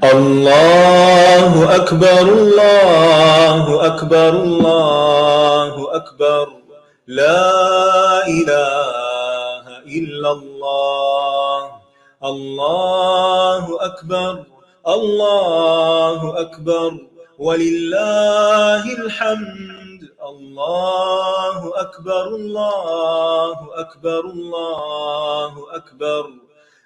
الله أكبر الله أكبر الله أكبر لا إله إلا الله الله أكبر الله أكبر ولله الحمد الله أكبر الله أكبر الله أكبر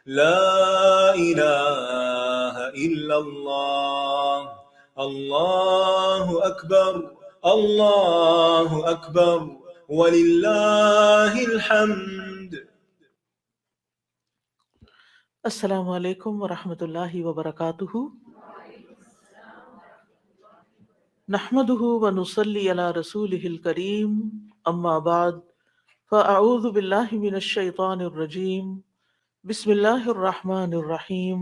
لا إله إلا الله الله أكبر الله أكبر ولله الحمد. السلام علیکم ورحمۃ اللہ وبرکاتہ. نحمده ونصلي على رسوله الكريم اما بعد فاعوذ باللہ من الشیطان الرجیم. بسم اللہ الرحمن الرحیم.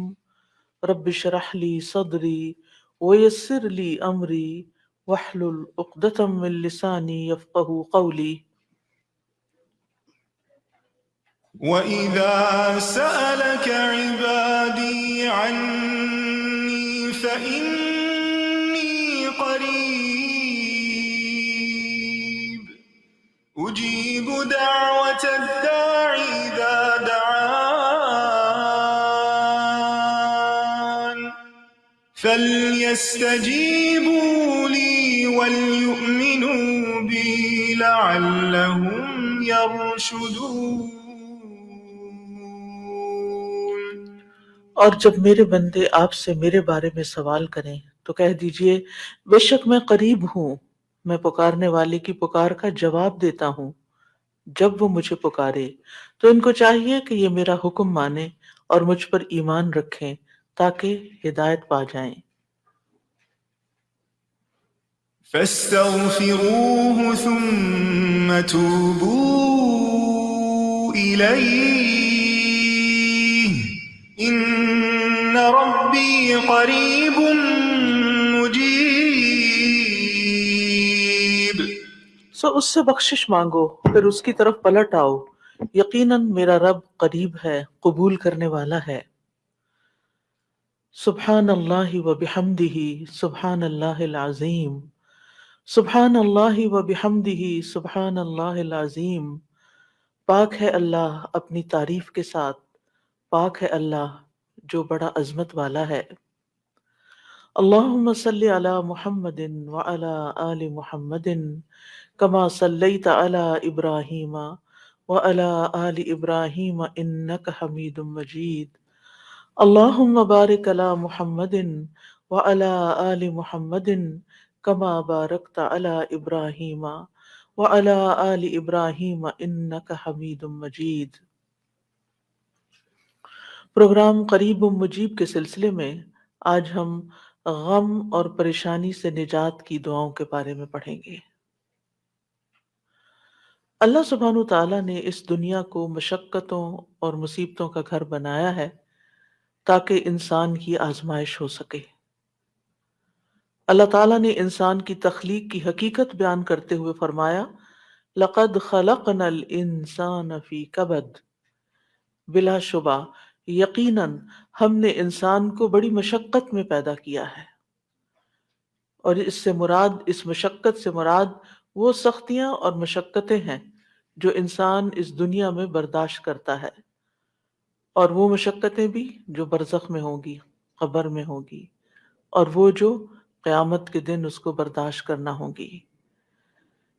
رب اشرح لي صدری ويسر لي امری واحلل عقدۃ من لسانی یفقهوا قولی. وَإِذَا سَأَلَكَ عِبَادِي عَنِّي فَإِنِّي قَرِيبٌ أُجِيبُ دَعْوَةَ الدَّاعِ إِذَا دَعَانِ فَلْيَسْتَجِيبُوا لِي وَلْيُؤْمِنُوا بِي لَعَلَّهُمْ يَرْشُدُونَ. اور جب میرے بندے آپ سے میرے بارے میں سوال کریں تو کہہ دیجئے بے شک میں قریب ہوں، میں پکارنے والے کی پکار کا جواب دیتا ہوں. جب وہ مجھے پکارے تو ان کو چاہیے کہ یہ میرا حکم مانیں اور مجھ پر ایمان رکھیں تاکہ ہدایت پا جائیں. فاستغفروه ثم توبوا إليه إن ربي قريب مجيب. سو اس سے بخشش مانگو پھر اس کی طرف پلٹ آؤ، یقیناً میرا رب قریب ہے، قبول کرنے والا ہے. سبحان اللہ و بحمدہ سبحان اللہ العظیم. سبحان اللہ و بحمدہ سبحان اللہ العظیم. پاک ہے اللہ اپنی تعریف کے ساتھ، پاک ہے اللہ جو بڑا عظمت والا ہے. اللہم صلی علی محمد وعلی آل محمد کما صلیت علی ابراہیم وعلی آل ابراہیم انک حمید مجید. اللہم بارک علی محمد وعلی آل محمد کما بارکت علی ابراہیم وعلی آل ابراہیم انک حمید مجید. پروگرام قریب مجیب کے سلسلے میں آج ہم غم اور پریشانی سے نجات کی دعاؤں کے بارے میں پڑھیں گے. اللہ سبحانہ تعالیٰ نے اس دنیا کو مشقتوں اور مصیبتوں کا گھر بنایا ہے تاکہ انسان کی آزمائش ہو سکے. اللہ تعالیٰ نے انسان کی تخلیق کی حقیقت بیان کرتے ہوئے فرمایا لَقَدْ خَلَقْنَا الْإِنسَانَ فِي كَبَدٍ. بلا شبہ یقیناً ہم نے انسان کو بڑی مشقت میں پیدا کیا ہے، اور اس مشقت سے مراد وہ سختیاں اور مشقتیں ہیں جو انسان اس دنیا میں برداشت کرتا ہے، اور وہ مشقتیں بھی جو برزخ میں ہوں گی، قبر میں ہوں گی، اور وہ جو قیامت کے دن اس کو برداشت کرنا ہوں گی.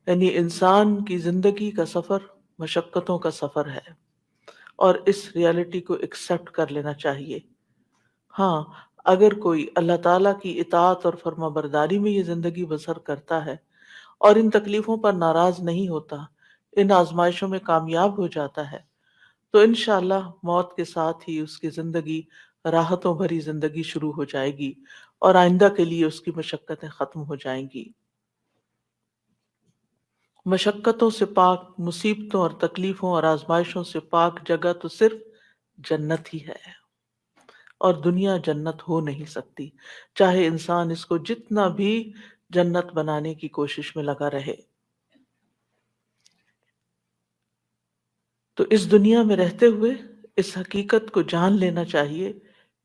یعنی انسان کی زندگی کا سفر مشقتوں کا سفر ہے، اور اس ریالٹی کو ایکسیپٹ کر لینا چاہیے. ہاں، اگر کوئی اللہ تعالیٰ کی اطاعت اور فرما برداری میں یہ زندگی بسر کرتا ہے اور ان تکلیفوں پر ناراض نہیں ہوتا، ان آزمائشوں میں کامیاب ہو جاتا ہے، تو انشاءاللہ موت کے ساتھ ہی اس کی زندگی راحتوں بھری زندگی شروع ہو جائے گی اور آئندہ کے لیے اس کی مشقتیں ختم ہو جائیں گی. مشقتوں سے پاک، مصیبتوں اور تکلیفوں اور آزمائشوں سے پاک جگہ تو صرف جنت ہی ہے، اور دنیا جنت ہو نہیں سکتی چاہے انسان اس کو جتنا بھی جنت بنانے کی کوشش میں لگا رہے. تو اس دنیا میں رہتے ہوئے اس حقیقت کو جان لینا چاہیے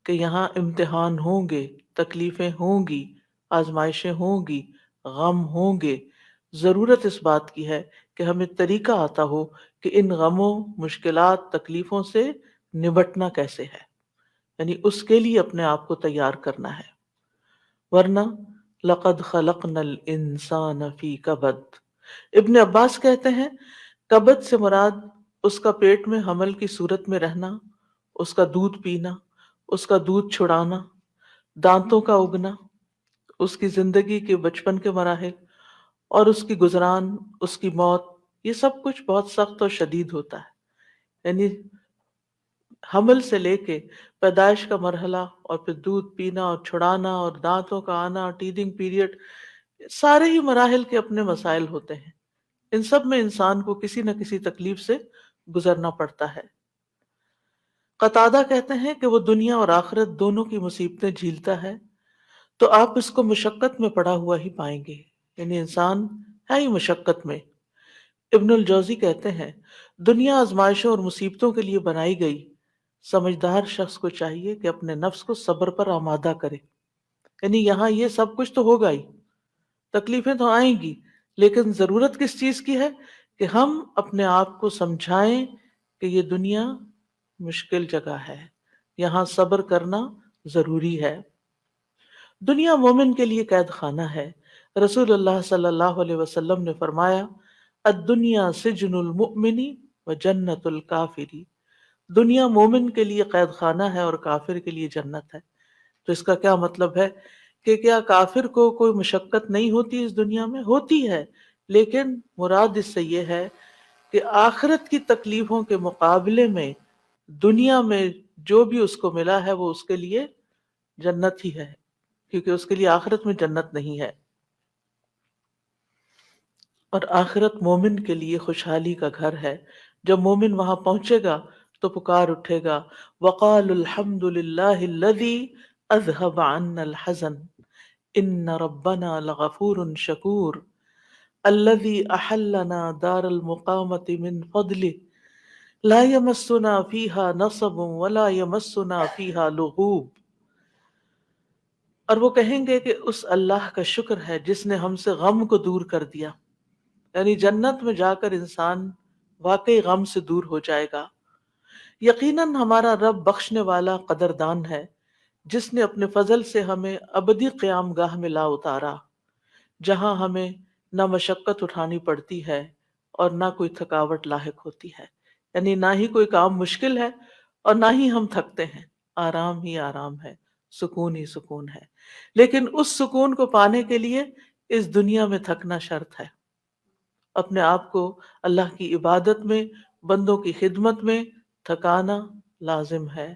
کہ یہاں امتحان ہوں گے، تکلیفیں ہوں گی، آزمائشیں ہوں گی، غم ہوں گے، ضرورت اس بات کی ہے کہ ہمیں طریقہ آتا ہو کہ ان غموں، مشکلات، تکلیفوں سے نبٹنا کیسے ہے، یعنی اس کے لیے اپنے آپ کو تیار کرنا ہے، ورنہ لقد خلقنا الانسان فی کبد۔ ابن عباس کہتے ہیں کبد سے مراد اس کا پیٹ میں حمل کی صورت میں رہنا، اس کا دودھ پینا، اس کا دودھ چھڑانا، دانتوں کا اگنا، اس کی زندگی کے بچپن کے مراحل اور اس کی گزران، اس کی موت، یہ سب کچھ بہت سخت اور شدید ہوتا ہے، یعنی حمل سے لے کے پیدائش کا مرحلہ اور پھر دودھ پینا اور چھڑانا اور دانتوں کا آنا اور ٹیدنگ پیریڈ، سارے ہی مراحل کے اپنے مسائل ہوتے ہیں، ان سب میں انسان کو کسی نہ کسی تکلیف سے گزرنا پڑتا ہے۔ قتادہ کہتے ہیں کہ وہ دنیا اور آخرت دونوں کی مصیبتیں جھیلتا ہے تو آپ اس کو مشقت میں پڑا ہوا ہی پائیں گے، یعنی انسان ہے ہی مشقت میں۔ ابن الجوزی کہتے ہیں دنیا آزمائشوں اور مصیبتوں کے لیے بنائی گئی، سمجھدار شخص کو چاہیے کہ اپنے نفس کو صبر پر آمادہ کرے، یعنی یہاں یہ سب کچھ تو ہوگا ہی، تکلیفیں تو آئیں گی، لیکن ضرورت کس چیز کی ہے کہ ہم اپنے آپ کو سمجھائیں کہ یہ دنیا مشکل جگہ ہے، یہاں صبر کرنا ضروری ہے۔ دنیا مومن کے لیے قید خانہ ہے۔ رسول اللہ صلی اللہ علیہ وسلم نے فرمایا الدنیا سجن المؤمن و جنت الکافری، دنیا مومن کے لیے قید خانہ ہے اور کافر کے لیے جنت ہے۔ تو اس کا کیا مطلب ہے کہ کیا کافر کو کوئی مشقت نہیں ہوتی اس دنیا میں؟ ہوتی ہے، لیکن مراد اس سے یہ ہے کہ آخرت کی تکلیفوں کے مقابلے میں دنیا میں جو بھی اس کو ملا ہے وہ اس کے لیے جنت ہی ہے، کیونکہ اس کے لیے آخرت میں جنت نہیں ہے، اور آخرت مومن کے لیے خوشحالی کا گھر ہے۔ جب مومن وہاں پہنچے گا تو پکار اٹھے گا وقال الحمد للہ الذی اذهب عنا الحزن ان ربنا لغفور شکور الذی احلنا دار المقامة من فضله لا يمسنا فيها نصب ولا يمسنا فيها لغوب۔ اور وہ کہیں گے کہ اس اللہ کا شکر ہے جس نے ہم سے غم کو دور کر دیا، یعنی جنت میں جا کر انسان واقعی غم سے دور ہو جائے گا۔ یقیناً ہمارا رب بخشنے والا قدردان ہے جس نے اپنے فضل سے ہمیں ابدی قیام گاہ میں لا اتارا، جہاں ہمیں نہ مشقت اٹھانی پڑتی ہے اور نہ کوئی تھکاوٹ لاحق ہوتی ہے، یعنی نہ ہی کوئی کام مشکل ہے اور نہ ہی ہم تھکتے ہیں، آرام ہی آرام ہے، سکون ہی سکون ہے۔ لیکن اس سکون کو پانے کے لیے اس دنیا میں تھکنا شرط ہے، اپنے آپ کو اللہ کی عبادت میں، بندوں کی خدمت میں تھکانا لازم ہے۔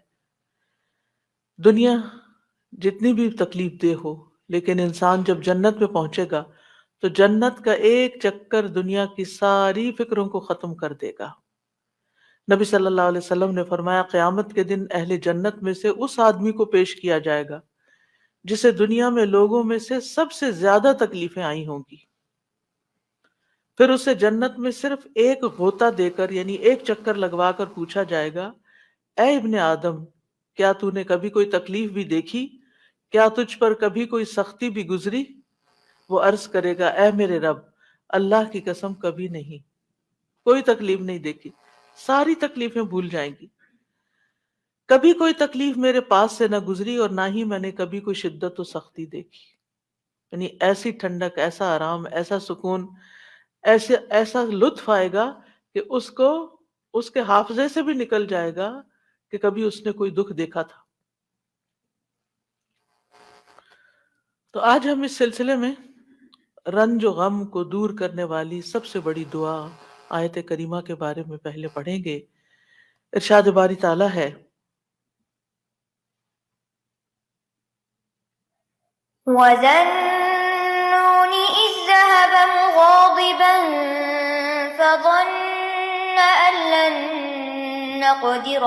دنیا جتنی بھی تکلیف دہ ہو، لیکن انسان جب جنت میں پہنچے گا تو جنت کا ایک چکر دنیا کی ساری فکروں کو ختم کر دے گا۔ نبی صلی اللہ علیہ وسلم نے فرمایا قیامت کے دن اہل جنت میں سے اس آدمی کو پیش کیا جائے گا جسے دنیا میں لوگوں میں سے سب سے زیادہ تکلیفیں آئی ہوں گی، پھر اسے جنت میں صرف ایک غوطہ دے کر، یعنی ایک چکر لگوا کر پوچھا جائے گا اے ابن آدم، کیا تو نے کبھی کوئی تکلیف بھی دیکھی؟ کیا تجھ پر کبھی کوئی سختی بھی گزری؟ وہ عرض کرے گا اے میرے رب، اللہ کی قسم کبھی نہیں، کوئی تکلیف نہیں دیکھی، ساری تکلیفیں بھول جائیں گی، کبھی کوئی تکلیف میرے پاس سے نہ گزری اور نہ ہی میں نے کبھی کوئی شدت و سختی دیکھی، یعنی ایسی ٹھنڈک، ایسا آرام، ایسا سکون، ایسا لطف آئے گا کہ اس کو اس کے حافظے سے بھی نکل جائے گا کہ کبھی اس نے کوئی دکھ دیکھا تھا۔ تو آج ہم اس سلسلے میں رنج و غم کو دور کرنے والی سب سے بڑی دعا آیت کریمہ کے بارے میں پہلے پڑھیں گے۔ ارشاد باری تعالیٰ ہے وَذَا النُّونِ إِذ ذَّهَبَ مُغَاضِبًا فَظَنَّ أَن لَّن نَّقْدِرَ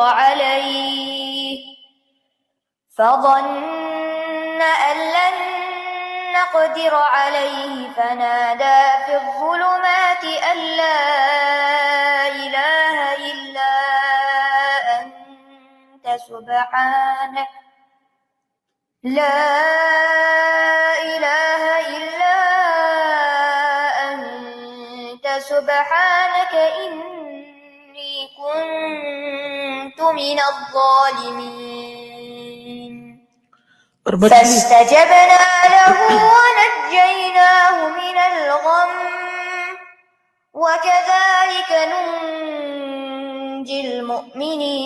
عَلَيْهِ فَنَادَىٰ فِي الظُّلُمَاتِ أَن لَّا إِلَٰهَ إِلَّا أَنتَ سُبْحَانَكَ لا إله إلا أنت سبحانك إني كنت من الظالمين اور مچھلی فاستجبنا له ونجيناه من الغم وكذلك ننجي المؤمنين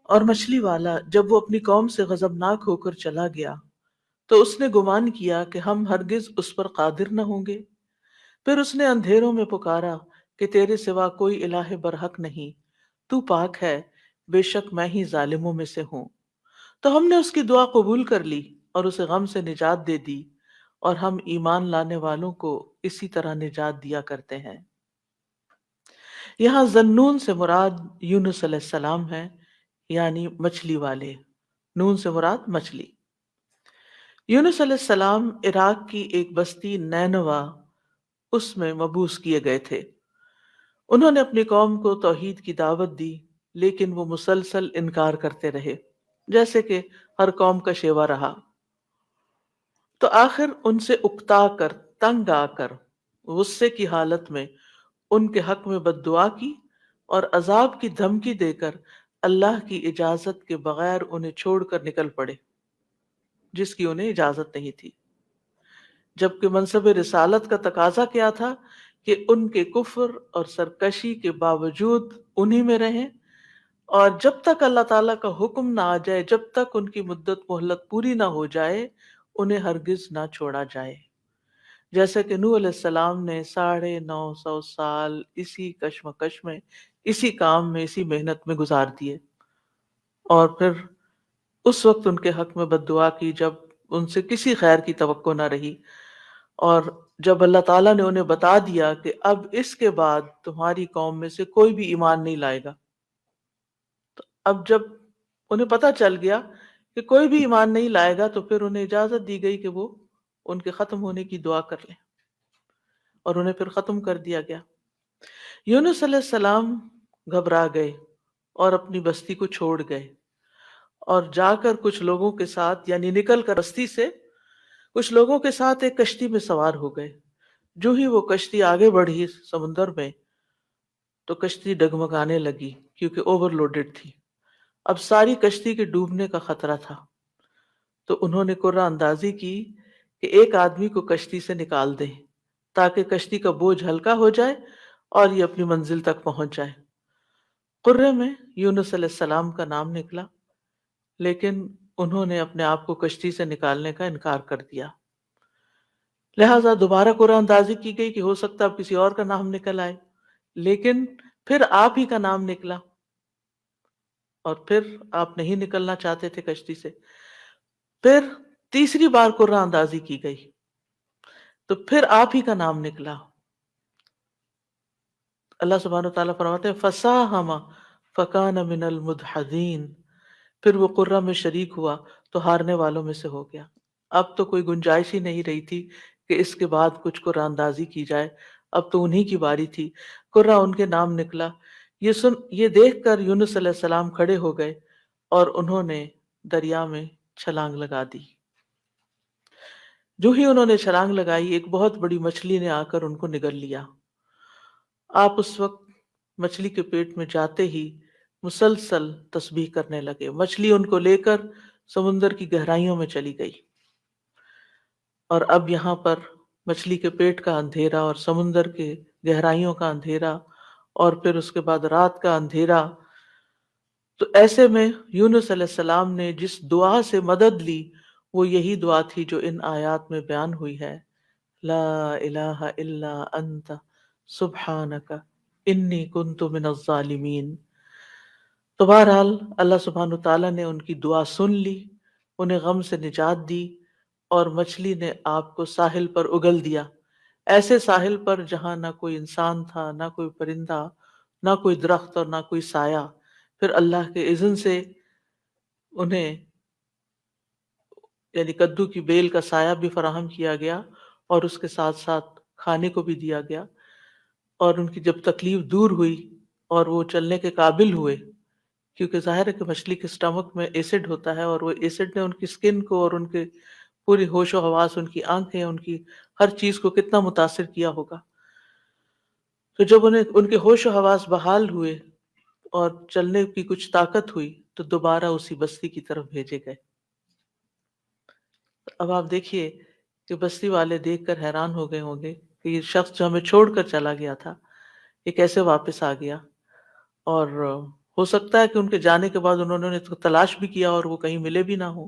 اور مچھلی والا جب وہ اپنی قوم سے غضبناک ہو کر چلا گیا تو اس نے گمان کیا کہ ہم ہرگز اس پر قادر نہ ہوں گے۔ پھر اس نے اندھیروں میں پکارا کہ تیرے سوا کوئی الہ برحق نہیں، تو پاک ہے، بے شک میں ہی ظالموں میں سے ہوں۔ تو ہم نے اس کی دعا قبول کر لی اور اسے غم سے نجات دے دی، اور ہم ایمان لانے والوں کو اسی طرح نجات دیا کرتے ہیں۔ یہاں ذنون سے مراد یونس علیہ السلام ہے، یعنی مچھلی والے۔ نون سے مراد مچھلی۔ یونس علیہ السلام عراق کی ایک بستی نینوا اس میں مبعوث کیے گئے تھے۔ انہوں نے اپنی قوم کو توحید کی دعوت دی، لیکن وہ مسلسل انکار کرتے رہے، جیسے کہ ہر قوم کا شیوا رہا۔ تو آخر ان سے اکتا کر، تنگ آ کر، غصے کی حالت میں ان کے حق میں بد دعا کی اور عذاب کی دھمکی دے کر اللہ کی اجازت کے بغیر انہیں چھوڑ کر نکل پڑے، جس کی انہیں اجازت نہیں تھی، جبکہ منصب رسالت کا تقاضا کیا تھا کہ ان کے کفر اور سرکشی کے باوجود انہی میں رہیں، اور جب تک اللہ تعالیٰ کا حکم نہ آ جائے، جب تک ان کی مدت مہلت پوری نہ ہو جائے، انہیں ہرگز نہ چھوڑا جائے۔ جیسے کہ نوح علیہ السلام نے 950 سال اسی کشمکش میں، اسی کام میں، اسی محنت میں گزار دیے، اور پھر اس وقت ان کے حق میں بد دعا کی جب ان سے کسی خیر کی توقع نہ رہی، اور جب اللہ تعالیٰ نے انہیں بتا دیا کہ اب اس کے بعد تمہاری قوم میں سے کوئی بھی ایمان نہیں لائے گا، تو اب جب انہیں پتہ چل گیا کہ کوئی بھی ایمان نہیں لائے گا، تو پھر انہیں اجازت دی گئی کہ وہ ان کے ختم ہونے کی دعا کر لیں، اور انہیں پھر ختم کر دیا گیا۔ یونس علیہ السلام گھبرا گئے اور اپنی بستی کو چھوڑ گئے، اور جا کر کچھ لوگوں کے ساتھ، یعنی نکل کر بستی سے کچھ لوگوں کے ساتھ ایک کشتی میں سوار ہو گئے۔ جو ہی وہ کشتی آگے بڑھی سمندر میں، تو کشتی ڈگمگانے لگی کیونکہ اوور لوڈڈ تھی۔ اب ساری کشتی کے ڈوبنے کا خطرہ تھا، تو انہوں نے قرعہ اندازی کی کہ ایک آدمی کو کشتی سے نکال دیں تاکہ کشتی کا بوجھ ہلکا ہو جائے اور یہ اپنی منزل تک پہنچ جائے۔ قرعے میں یونس علیہ السلام کا نام نکلا، لیکن انہوں نے اپنے آپ کو کشتی سے نکالنے کا انکار کر دیا، لہٰذا دوبارہ قرعہ اندازی کی گئی کہ ہو سکتا اب کسی اور کا نام نکل آئے، لیکن پھر آپ ہی کا نام نکلا، اور پھر آپ نہیں نکلنا چاہتے تھے کشتی سے۔ پھر تیسری بار قرعہ اندازی کی گئی تو پھر آپ ہی کا نام نکلا۔ اللہ سبحانہ وتعالیٰ فرماتے ہیں فَسَاهَمَ فَكَانَ مِنَ الْمُدْحَضِينَ، پھر وہ قرعہ میں شریک ہوا تو ہارنے والوں میں سے ہو گیا۔ اب تو کوئی گنجائش ہی نہیں رہی تھی کہ اس کے بعد کچھ قرعہ اندازی کی جائے، اب تو انہی کی باری تھی۔ قرعہ ان کے نام نکلا۔ یہ دیکھ کر یونس علیہ السلام کھڑے ہو گئے اور انہوں نے دریا میں چھلانگ لگا دی۔ جو ہی انہوں نے چھلانگ لگائی، ایک بہت بڑی مچھلی نے آ کر ان کو نگل لیا۔ آپ اس وقت مچھلی کے پیٹ میں جاتے ہی مسلسل تسبیح کرنے لگے۔ مچھلی ان کو لے کر سمندر کی گہرائیوں میں چلی گئی، اور اب یہاں پر مچھلی کے پیٹ کا اندھیرا اور سمندر کے گہرائیوں کا اندھیرا، اور پھر اس کے بعد رات کا اندھیرا۔ تو ایسے میں یونس علیہ السلام نے جس دعا سے مدد لی، وہ یہی دعا تھی جو ان آیات میں بیان ہوئی ہے، لا الہ الا انت سبحانک انی کنت من الظالمین۔ تو بہرحال اللہ سبحانہ تعالیٰ نے ان کی دعا سن لی، انہیں غم سے نجات دی، اور مچھلی نے آپ کو ساحل پر اگل دیا، ایسے ساحل پر جہاں نہ کوئی انسان تھا، نہ کوئی پرندہ، نہ کوئی درخت اور نہ کوئی سایہ۔ پھر اللہ کے اذن سے انہیں یعنی کدو کی بیل کا سایہ بھی فراہم کیا گیا، اور اس کے ساتھ ساتھ کھانے کو بھی دیا گیا، اور ان کی جب تکلیف دور ہوئی اور وہ چلنے کے قابل ہوئے، کیونکہ ظاہر ہے کہ مچھلی کے اسٹمک میں ایسڈ ہوتا ہے، اور وہ ایسڈ نے ان کی اسکن کو اور ان کے پوری ہوش و حواس، ان کی آنکھیں، ان کی ہر چیز کو کتنا متاثر کیا ہوگا۔ تو جب انہیں ان کے ہوش و حواس بحال ہوئے اور چلنے کی کچھ طاقت ہوئی تو دوبارہ اسی بستی کی طرف بھیجے گئے۔ اب آپ دیکھیے کہ بستی والے دیکھ کر حیران ہو گئے ہوں گے کہ یہ شخص جو ہمیں چھوڑ کر چلا گیا تھا یہ کیسے واپس آ گیا، اور ہو سکتا ہے کہ ان کے جانے کے بعد انہوں نے اس کو تلاش بھی کیا اور وہ کہیں ملے بھی نہ ہو۔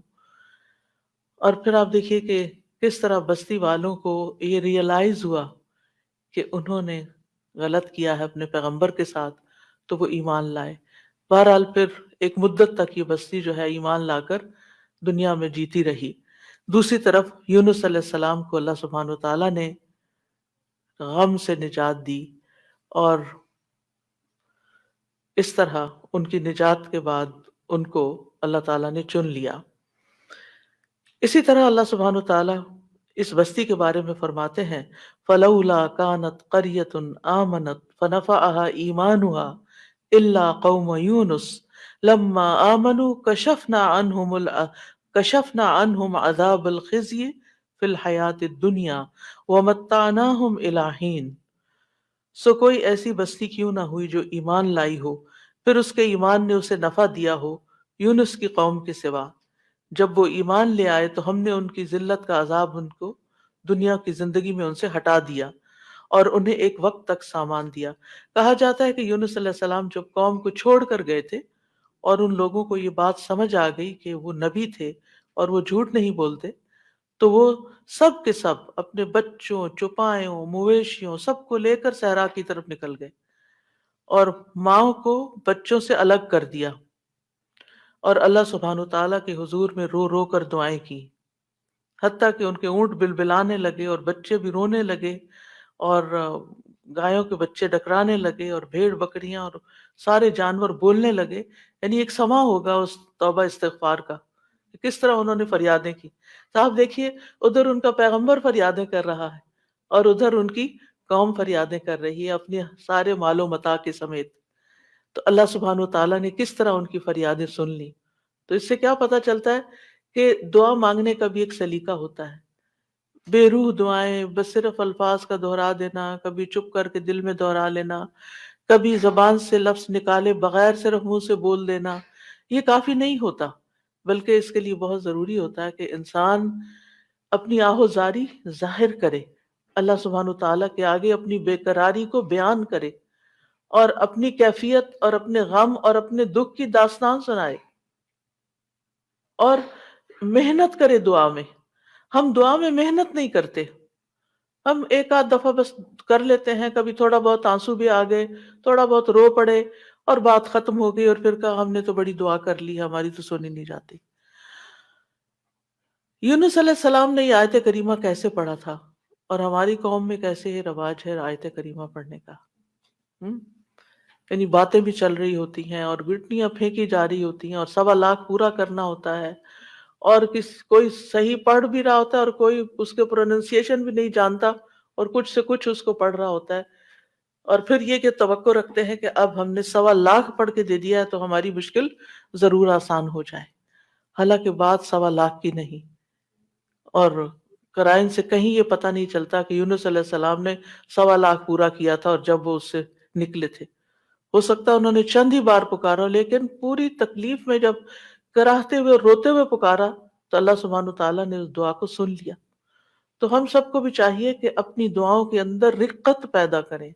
اور پھر آپ دیکھیے کہ کس طرح بستی والوں کو یہ ریئلائز ہوا کہ انہوں نے غلط کیا ہے اپنے پیغمبر کے ساتھ، تو وہ ایمان لائے۔ بہرحال پھر ایک مدت تک یہ بستی جو ہے ایمان لا کر دنیا میں جیتی رہی۔ دوسری طرف یونس علیہ السلام کو اللہ سبحانہ وتعالیٰ نے غم سے نجات دی، اور اس طرح ان کی نجات کے بعد ان کو اللہ تعالیٰ نے چن لیا۔ اسی طرح اللہ سبحانہ وتعالیٰ اس بستی کے بارے میں فرماتے ہیں فَلَوْلَا كَانَتْ قَرْيَةٌ آمَنَتْ فَنَفَعَهَا إِيمَانُهَا إِلَّا قَوْمَ يُونُسَ لَمَّا آمَنُوا كَشَفْنَا عَنْهُمْ عَذَابَ الْخِزْيِ فِي الْحَيَاةِ الدُّنْيَا وَمَتَّعْنَاهُمْ إِلَىٰ حِينٍ۔ سو کوئی ایسی بستی کیوں نہ ہوئی جو ایمان لائی ہو، پھر اس کے ایمان نے اسے نفع دیا ہو یونس کی قوم کے سوا۔ جب وہ ایمان لے آئے تو ہم نے ان کی ذلت کا عذاب ان کو دنیا کی زندگی میں ان سے ہٹا دیا اور انہیں ایک وقت تک سامان دیا۔ کہا جاتا ہے کہ یونس علیہ السلام جب قوم کو چھوڑ کر گئے تھے اور ان لوگوں کو یہ بات سمجھ آ گئی کہ وہ نبی تھے اور وہ جھوٹ نہیں بولتے، تو وہ سب کے سب اپنے بچوں، چوپایوں، مویشیوں سب کو لے کر صحرا کی طرف نکل گئے اور ماؤں کو بچوں سے الگ کر دیا، اور اللہ سبحانہ تعالیٰ کے حضور میں رو رو کر دعائیں کی، حتیٰ کہ ان کے اونٹ بلبلانے لگے اور بچے بھی رونے لگے اور گایوں کے بچے ڈکرانے لگے اور بھیڑ بکریاں اور سارے جانور بولنے لگے۔ یعنی ایک سما ہوگا اس توبہ استغفار کا، کس طرح انہوں نے فریادیں کی۔ تو آپ دیکھیے ادھر ان کا پیغمبر فریادیں کر رہا ہے اور ادھر ان کی قوم فریادیں کر رہی ہے اپنے سارے مال و متاع کے سمیت۔ تو اللہ سبحانہ وتعالیٰ نے کس طرح ان کی فریادیں سن لی۔ تو اس سے کیا پتہ چلتا ہے کہ دعا مانگنے کا بھی ایک سلیقہ ہوتا ہے۔ بے روح دعائیں، بس صرف الفاظ کا دہرا دینا، کبھی چپ کر کے دل میں دہرا لینا، کبھی زبان سے لفظ نکالے بغیر صرف منہ سے بول دینا، یہ کافی نہیں ہوتا، بلکہ اس کے لیے بہت ضروری ہوتا ہے کہ انسان اپنی آہوزاری ظاہر کرے، اللہ سبحانہ تعالیٰ کے آگے اپنی بے قراری کو بیان کرے اور اپنی کیفیت اور اپنے غم اور اپنے دکھ کی داستان سنائے اور محنت کرے دعا میں۔ ہم دعا میں محنت نہیں کرتے، ہم ایک آدھ دفعہ بس کر لیتے ہیں، کبھی تھوڑا بہت آنسو بھی آ گئے، تھوڑا بہت رو پڑے اور بات ختم ہو گئی، اور پھر کہا ہم نے تو بڑی دعا کر لی، ہماری تو سنی نہیں جاتی۔ یونس علیہ السلام نے یہ آیت کریمہ کیسے پڑھا تھا، اور ہماری قوم میں کیسے یہ رواج ہے آیت کریمہ پڑھنے کا؟ یعنی باتیں بھی چل رہی ہوتی ہیں اور گٹنیاں پھینکی جا رہی ہوتی ہیں اور 1.25 پورا کرنا ہوتا ہے، اور کوئی صحیح پڑھ بھی رہا ہوتا ہے اور کوئی اس کے پروننسیشن بھی نہیں جانتا اور کچھ سے کچھ اس کو پڑھ رہا ہوتا ہے، اور پھر یہ کہ توقع رکھتے ہیں کہ اب ہم نے 1.25 پڑھ کے دے دیا ہے تو ہماری مشکل ضرور آسان ہو جائے، حالانکہ بات 1.25 کی نہیں۔ اور قرائن سے کہیں یہ پتہ نہیں چلتا کہ یونس علیہ السلام نے 1.25 پورا کیا تھا اور جب وہ اس سے نکلے تھے۔ ہو سکتا ہے انہوں نے چند ہی بار پکارا، لیکن پوری تکلیف میں جب کراہتے ہوئے روتے ہوئے پکارا تو اللہ سبحانہ تعالیٰ نے اس دعا کو سن لیا۔ تو ہم سب کو بھی چاہیے کہ اپنی دعاؤں کے اندر رقت پیدا کریں،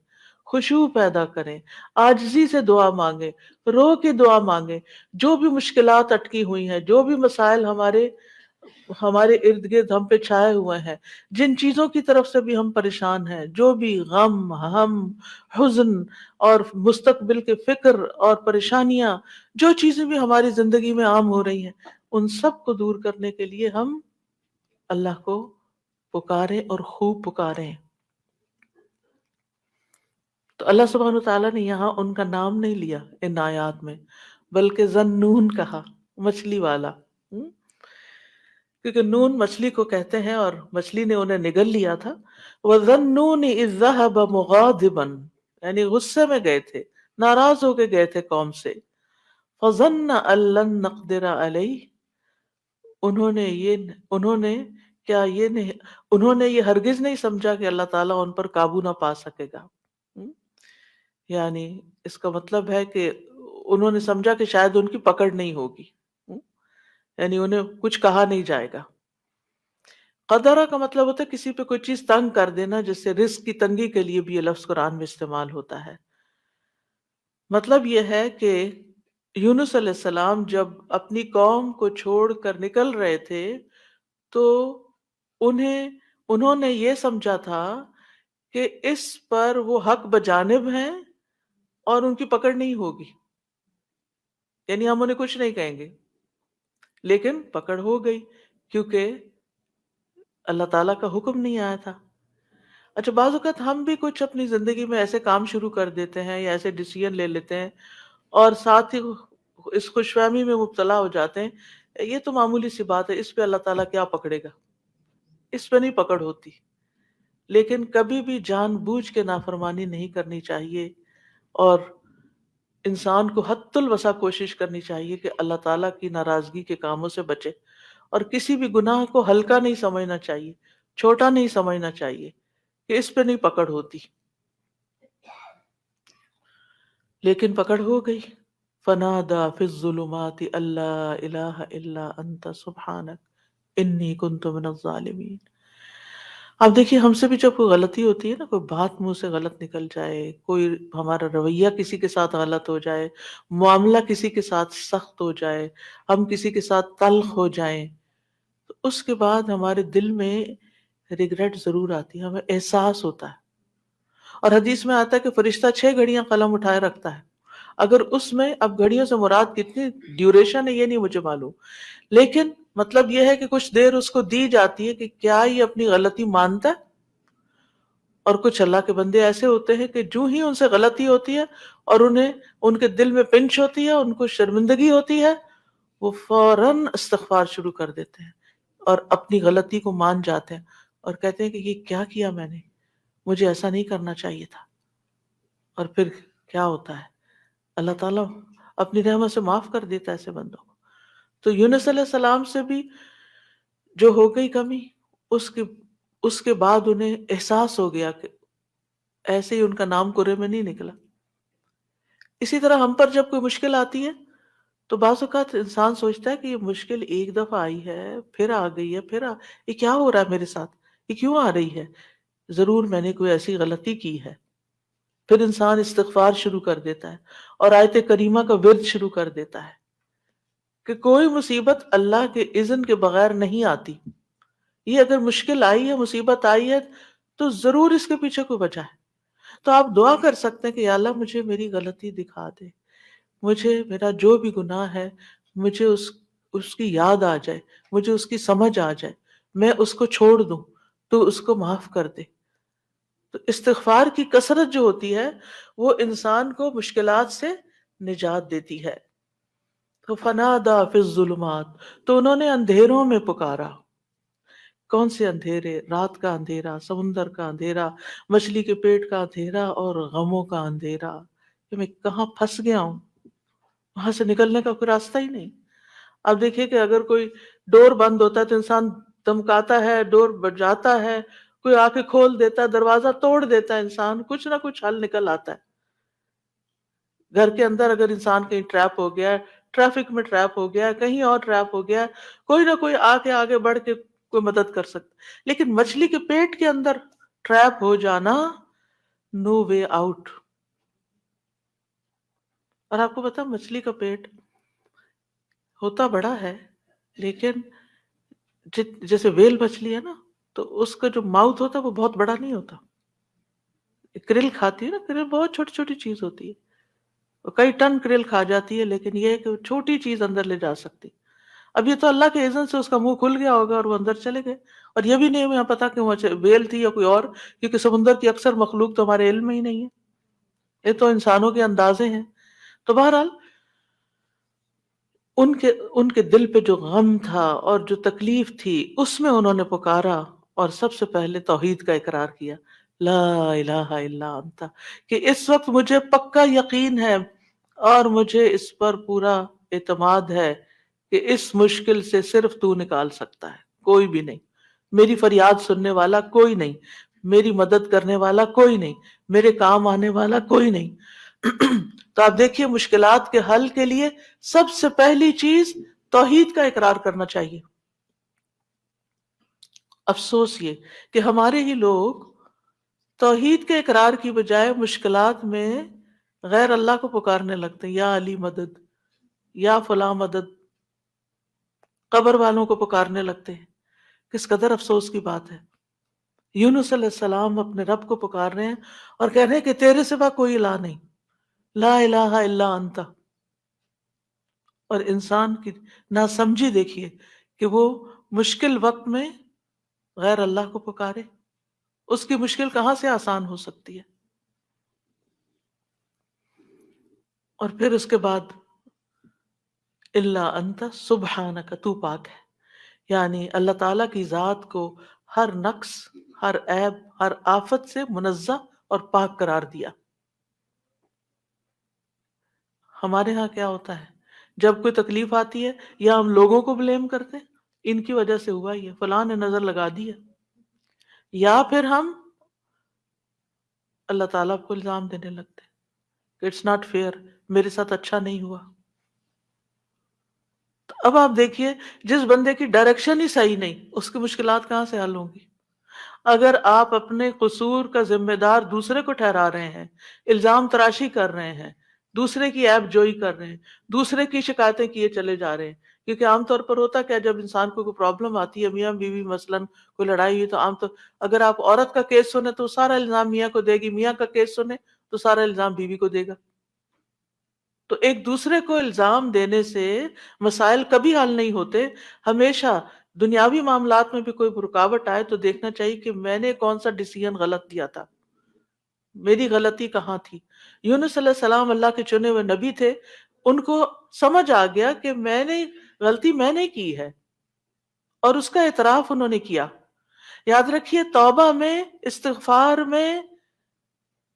خشوع پیدا کریں، عاجزی سے دعا مانگیں، رو کے دعا مانگیں۔ جو بھی مشکلات اٹکی ہوئی ہیں، جو بھی مسائل ہمارے ارد گرد ہم پہ چھائے ہوئے ہیں، جن چیزوں کی طرف سے بھی ہم پریشان ہیں، جو بھی غم، ہم، حزن اور مستقبل کے فکر اور پریشانیاں، جو چیزیں بھی ہماری زندگی میں عام ہو رہی ہیں، ان سب کو دور کرنے کے لیے ہم اللہ کو پکاریں اور خوب پکاریں۔ تو اللہ سبحانہ تعالیٰ نے یہاں ان کا نام نہیں لیا ان آیات میں، بلکہ ذنون کہا، مچھلی والا، کیونکہ نون مچھلی کو کہتے ہیں اور مچھلی نے انہیں نگل لیا تھا۔ وَذَنُّونِ إِذْ ذَهَبَ مُغَاضِبًا، یعنی غصے میں گئے تھے، ناراض ہو کے گئے تھے قوم سے۔ فظن ان لن نقدر علیہ، انہوں نے کیا یہ نہیں، انہوں نے یہ ہرگز نہیں سمجھا کہ اللہ تعالیٰ ان پر قابو نہ پا سکے گا۔ یعنی اس کا مطلب ہے کہ انہوں نے سمجھا کہ شاید ان کی پکڑ نہیں ہوگی، یعنی انہیں کچھ کہا نہیں جائے گا۔ قدرہ کا مطلب ہوتا ہے کسی پہ کوئی چیز تنگ کر دینا، جس سے رزق کی تنگی کے لیے بھی یہ لفظ قرآن میں استعمال ہوتا ہے۔ مطلب یہ ہے کہ یونس علیہ السلام جب اپنی قوم کو چھوڑ کر نکل رہے تھے تو انہوں نے یہ سمجھا تھا کہ اس پر وہ حق بجانب ہیں اور ان کی پکڑ نہیں ہوگی، یعنی ہم انہیں کچھ نہیں کہیں گے، لیکن پکڑ ہو گئی کیونکہ اللہ تعالیٰ کا حکم نہیں آیا تھا۔ اچھا، بعض اوقات ہم بھی کچھ اپنی زندگی میں ایسے کام شروع کر دیتے ہیں یا ایسے ڈیسیژن لے لیتے ہیں اور ساتھ ہی اس خوش فہمی میں مبتلا ہو جاتے ہیں یہ تو معمولی سی بات ہے، اس پہ اللہ تعالیٰ کیا پکڑے گا، اس پہ نہیں پکڑ ہوتی۔ لیکن کبھی بھی جان بوجھ کے نافرمانی نہیں کرنی چاہیے، اور انسان کو حد الوسع کوشش کرنی چاہیے کہ اللہ تعالیٰ کی ناراضگی کے کاموں سے بچے، اور کسی بھی گناہ کو ہلکا نہیں سمجھنا چاہیے، چھوٹا نہیں سمجھنا چاہیے کہ اس پہ نہیں پکڑ ہوتی، لیکن پکڑ ہو گئی۔ فنادا فی الظلمات اللہ الہ الا انت سبحانک انی کنت من الظالمین۔ اب دیکھیے ہم سے بھی جب کوئی غلطی ہوتی ہے نا، کوئی بات منہ سے غلط نکل جائے، کوئی ہمارا رویہ کسی کے ساتھ غلط ہو جائے، معاملہ کسی کے ساتھ سخت ہو جائے، ہم کسی کے ساتھ تلخ ہو جائیں، تو اس کے بعد ہمارے دل میں ریگریٹ ضرور آتی ہے، ہمیں احساس ہوتا ہے۔ اور حدیث میں آتا ہے کہ فرشتہ 6 گھڑیاں قلم اٹھائے رکھتا ہے، اگر اس میں، اب گھڑیوں سے مراد کتنی ڈیوریشن ہے یہ نہیں مجھے معلوم، لیکن مطلب یہ ہے کہ کچھ دیر اس کو دی جاتی ہے کہ کیا یہ اپنی غلطی مانتا ہے۔ اور کچھ اللہ کے بندے ایسے ہوتے ہیں کہ جو ہی ان سے غلطی ہوتی ہے اور انہیں ان کے دل میں پنچ ہوتی ہے، ان کو شرمندگی ہوتی ہے، وہ فوراً استغفار شروع کر دیتے ہیں اور اپنی غلطی کو مان جاتے ہیں اور کہتے ہیں کہ یہ کیا کیا میں نے، مجھے ایسا نہیں کرنا چاہیے تھا۔ اور پھر کیا ہوتا ہے، اللہ تعالیٰ اپنی رحمت سے معاف کر دیتا ہے ایسے بندوں کو۔ تو یونس علیہ السلام سے بھی جو ہو گئی کمی، اس کے بعد انہیں احساس ہو گیا کہ ایسے ہی ان کا نام کرے میں نہیں نکلا۔ اسی طرح ہم پر جب کوئی مشکل آتی ہے تو بعض اوقات انسان سوچتا ہے کہ یہ مشکل ایک دفعہ آئی ہے، پھر آ گئی ہے، یہ کیا ہو رہا ہے میرے ساتھ، یہ کیوں آ رہی ہے، ضرور میں نے کوئی ایسی غلطی کی ہے۔ پھر انسان استغفار شروع کر دیتا ہے اور آیت کریمہ کا ورد شروع کر دیتا ہے کہ کوئی مصیبت اللہ کے اذن کے بغیر نہیں آتی۔ یہ اگر مشکل آئی ہے، مصیبت آئی ہے، تو ضرور اس کے پیچھے کوئی وجہ ہے۔ تو آپ دعا کر سکتے ہیں کہ یا اللہ مجھے میری غلطی دکھا دے، مجھے میرا جو بھی گناہ ہے مجھے اس کی یاد آ جائے، مجھے اس کی سمجھ آ جائے، میں اس کو چھوڑ دوں، تو اس کو معاف کر دے۔ تو استغفار کی کثرت جو ہوتی ہے وہ انسان کو مشکلات سے نجات دیتی ہے۔ تو فنادا فی الظلمات، تو انہوں نے اندھیروں میں پکارا۔ کون سے اندھیرے؟ رات کا اندھیرا، سمندر کا اندھیرا، مچھلی کے پیٹ کا اندھیرا اور غموں کا اندھیرا کہ میں کہاں پھنس گیا ہوں، وہاں سے نکلنے کا کوئی راستہ ہی نہیں۔ اب دیکھیے کہ اگر کوئی ڈور بند ہوتا ہے تو انسان دمکاتا ہے، ڈور بجاتا ہے، کوئی آ کے کھول دیتا ہے، دروازہ توڑ دیتا ہے، انسان کچھ نہ کچھ حل نکل آتا ہے۔ گھر کے اندر اگر انسان کہیں ٹریپ ہو گیا ہے، ٹریفک میں ٹریپ ہو گیا ہے، کہیں اور ٹریپ ہو گیا ہے، کوئی نہ کوئی آ کے آگے بڑھ کے کوئی مدد کر سکتا۔ لیکن مچھلی کے پیٹ کے اندر ٹریپ ہو جانا، نو وے آؤٹ۔ اور آپ کو پتا مچھلی کا پیٹ ہوتا بڑا ہے، لیکن جیسے ویل مچھلی ہے نا، تو اس کا جو ماؤتھ ہوتا ہے وہ بہت بڑا نہیں ہوتا۔ کرل کھاتی ہے نا، کرل بہت چھوٹی چھوٹی چیز ہوتی ہے، وہ کئی ٹن کرل کھا جاتی ہے، لیکن یہ ہے کہ وہ چھوٹی چیز اندر لے جا سکتی۔ اب یہ تو اللہ کے اذن سے اس کا منہ کھل گیا ہوگا اور وہ اندر چلے گئے، اور یہ بھی نہیں ہمیں پتا کہ وہ ویل تھی یا کوئی اور، کیونکہ سمندر کی اکثر مخلوق تو ہمارے علم میں ہی نہیں ہے، یہ تو انسانوں کے اندازے ہیں۔ تو بہرحال ان کے دل پہ جو غم تھا اور جو تکلیف تھی، اس میں انہوں نے پکارا اور سب سے پہلے توحید کا اقرار کیا، لا الہ الا انت، کہ اس وقت مجھے پکا یقین ہے اور مجھے اس پر پورا اعتماد ہے کہ اس مشکل سے صرف تو نکال سکتا ہے، کوئی بھی نہیں، میری فریاد سننے والا کوئی نہیں، میری مدد کرنے والا کوئی نہیں، میرے کام آنے والا کوئی نہیں۔ تو آپ دیکھیے مشکلات کے حل کے لیے سب سے پہلی چیز توحید کا اقرار کرنا چاہیے۔ افسوس یہ کہ ہمارے ہی لوگ توحید کے اقرار کی بجائے مشکلات میں غیر اللہ کو پکارنے لگتے ہیں، یا علی مدد، یا فلاں مدد، قبر والوں کو پکارنے لگتے ہیں۔ کس قدر افسوس کی بات ہے۔ یونس علیہ السلام اپنے رب کو پکار رہے ہیں اور کہہ رہے ہیں کہ تیرے سوا کوئی الہ نہیں، لا الہ الا انت۔ اور انسان کی ناسمجھی دیکھیے کہ وہ مشکل وقت میں غیر اللہ کو پکارے، اس کی مشکل کہاں سے آسان ہو سکتی ہے؟ اور پھر اس کے بعد الا انت سبحانک، تو پاک ہے، یعنی اللہ تعالیٰ کی ذات کو ہر نقص، ہر عیب، ہر آفت سے منزہ اور پاک قرار دیا۔ ہمارے ہاں کیا ہوتا ہے، جب کوئی تکلیف آتی ہے یا ہم لوگوں کو بلیم کرتے ہیں، ان کی وجہ سے ہوا ہی ہے، فلاں نے نظر لگا دی ہے، یا پھر ہم اللہ تعالیٰ کو الزام دینے لگتے ہیں کہ اٹس ناٹ فیئر، میرے ساتھ اچھا نہیں ہوا۔ تو اب آپ دیکھیے جس بندے کی ڈائریکشن ہی صحیح نہیں، اس کی مشکلات کہاں سے حل ہوں گی؟ اگر آپ اپنے قصور کا ذمہ دار دوسرے کو ٹھہرا رہے ہیں، الزام تراشی کر رہے ہیں، دوسرے کی عیب جوئی کر رہے ہیں، دوسرے کی شکایتیں کیے چلے جا رہے ہیں، کیونکہ عام طور پر ہوتا کیا، جب انسان کو کوئی پرابلم آتی ہے، میاں بیوی مثلاً کوئی لڑائی ہوئی، تو عام طور اگر آپ عورت کا کیس سنیں تو سارا الزام میاں کو دے گی، میاں کا کیس سنیں تو سارا الزام بیوی کو دے گا۔ تو ایک دوسرے کو الزام دینے سے مسائل کبھی حل نہیں ہوتے۔ ہمیشہ دنیاوی معاملات میں بھی کوئی رکاوٹ آئے تو دیکھنا چاہیے کہ میں نے کون سا ڈیسیژن غلط دیا تھا، میری غلطی کہاں تھی۔ یونس علیہ السلام اللہ کے چنے ہوئے نبی تھے، ان کو سمجھ آ گیا کہ غلطی میں نے کی ہے، اور اس کا اعتراف انہوں نے کیا۔ یاد رکھیے توبہ میں، استغفار میں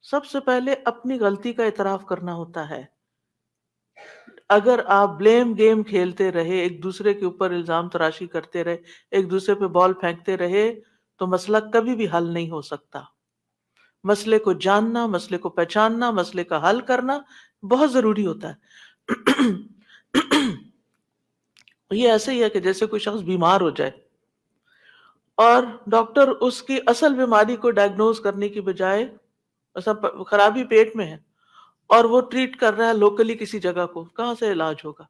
سب سے پہلے اپنی غلطی کا اعتراف کرنا ہوتا ہے۔ اگر آپ بلیم گیم کھیلتے رہے، ایک دوسرے کے اوپر الزام تراشی کرتے رہے، ایک دوسرے پہ بال پھینکتے رہے، تو مسئلہ کبھی بھی حل نہیں ہو سکتا۔ مسئلے کو جاننا، مسئلے کو پہچاننا، مسئلے کا حل کرنا بہت ضروری ہوتا ہے۔ یہ ایسے ہی ہے کہ جیسے کوئی شخص بیمار ہو جائے اور ڈاکٹر اس کی اصل بیماری کو ڈائگنوز کرنے کی بجائے، ایسا خرابی پیٹ میں ہے اور وہ ٹریٹ کر رہا ہے لوکلی کسی جگہ کو، کہاں سے علاج ہوگا؟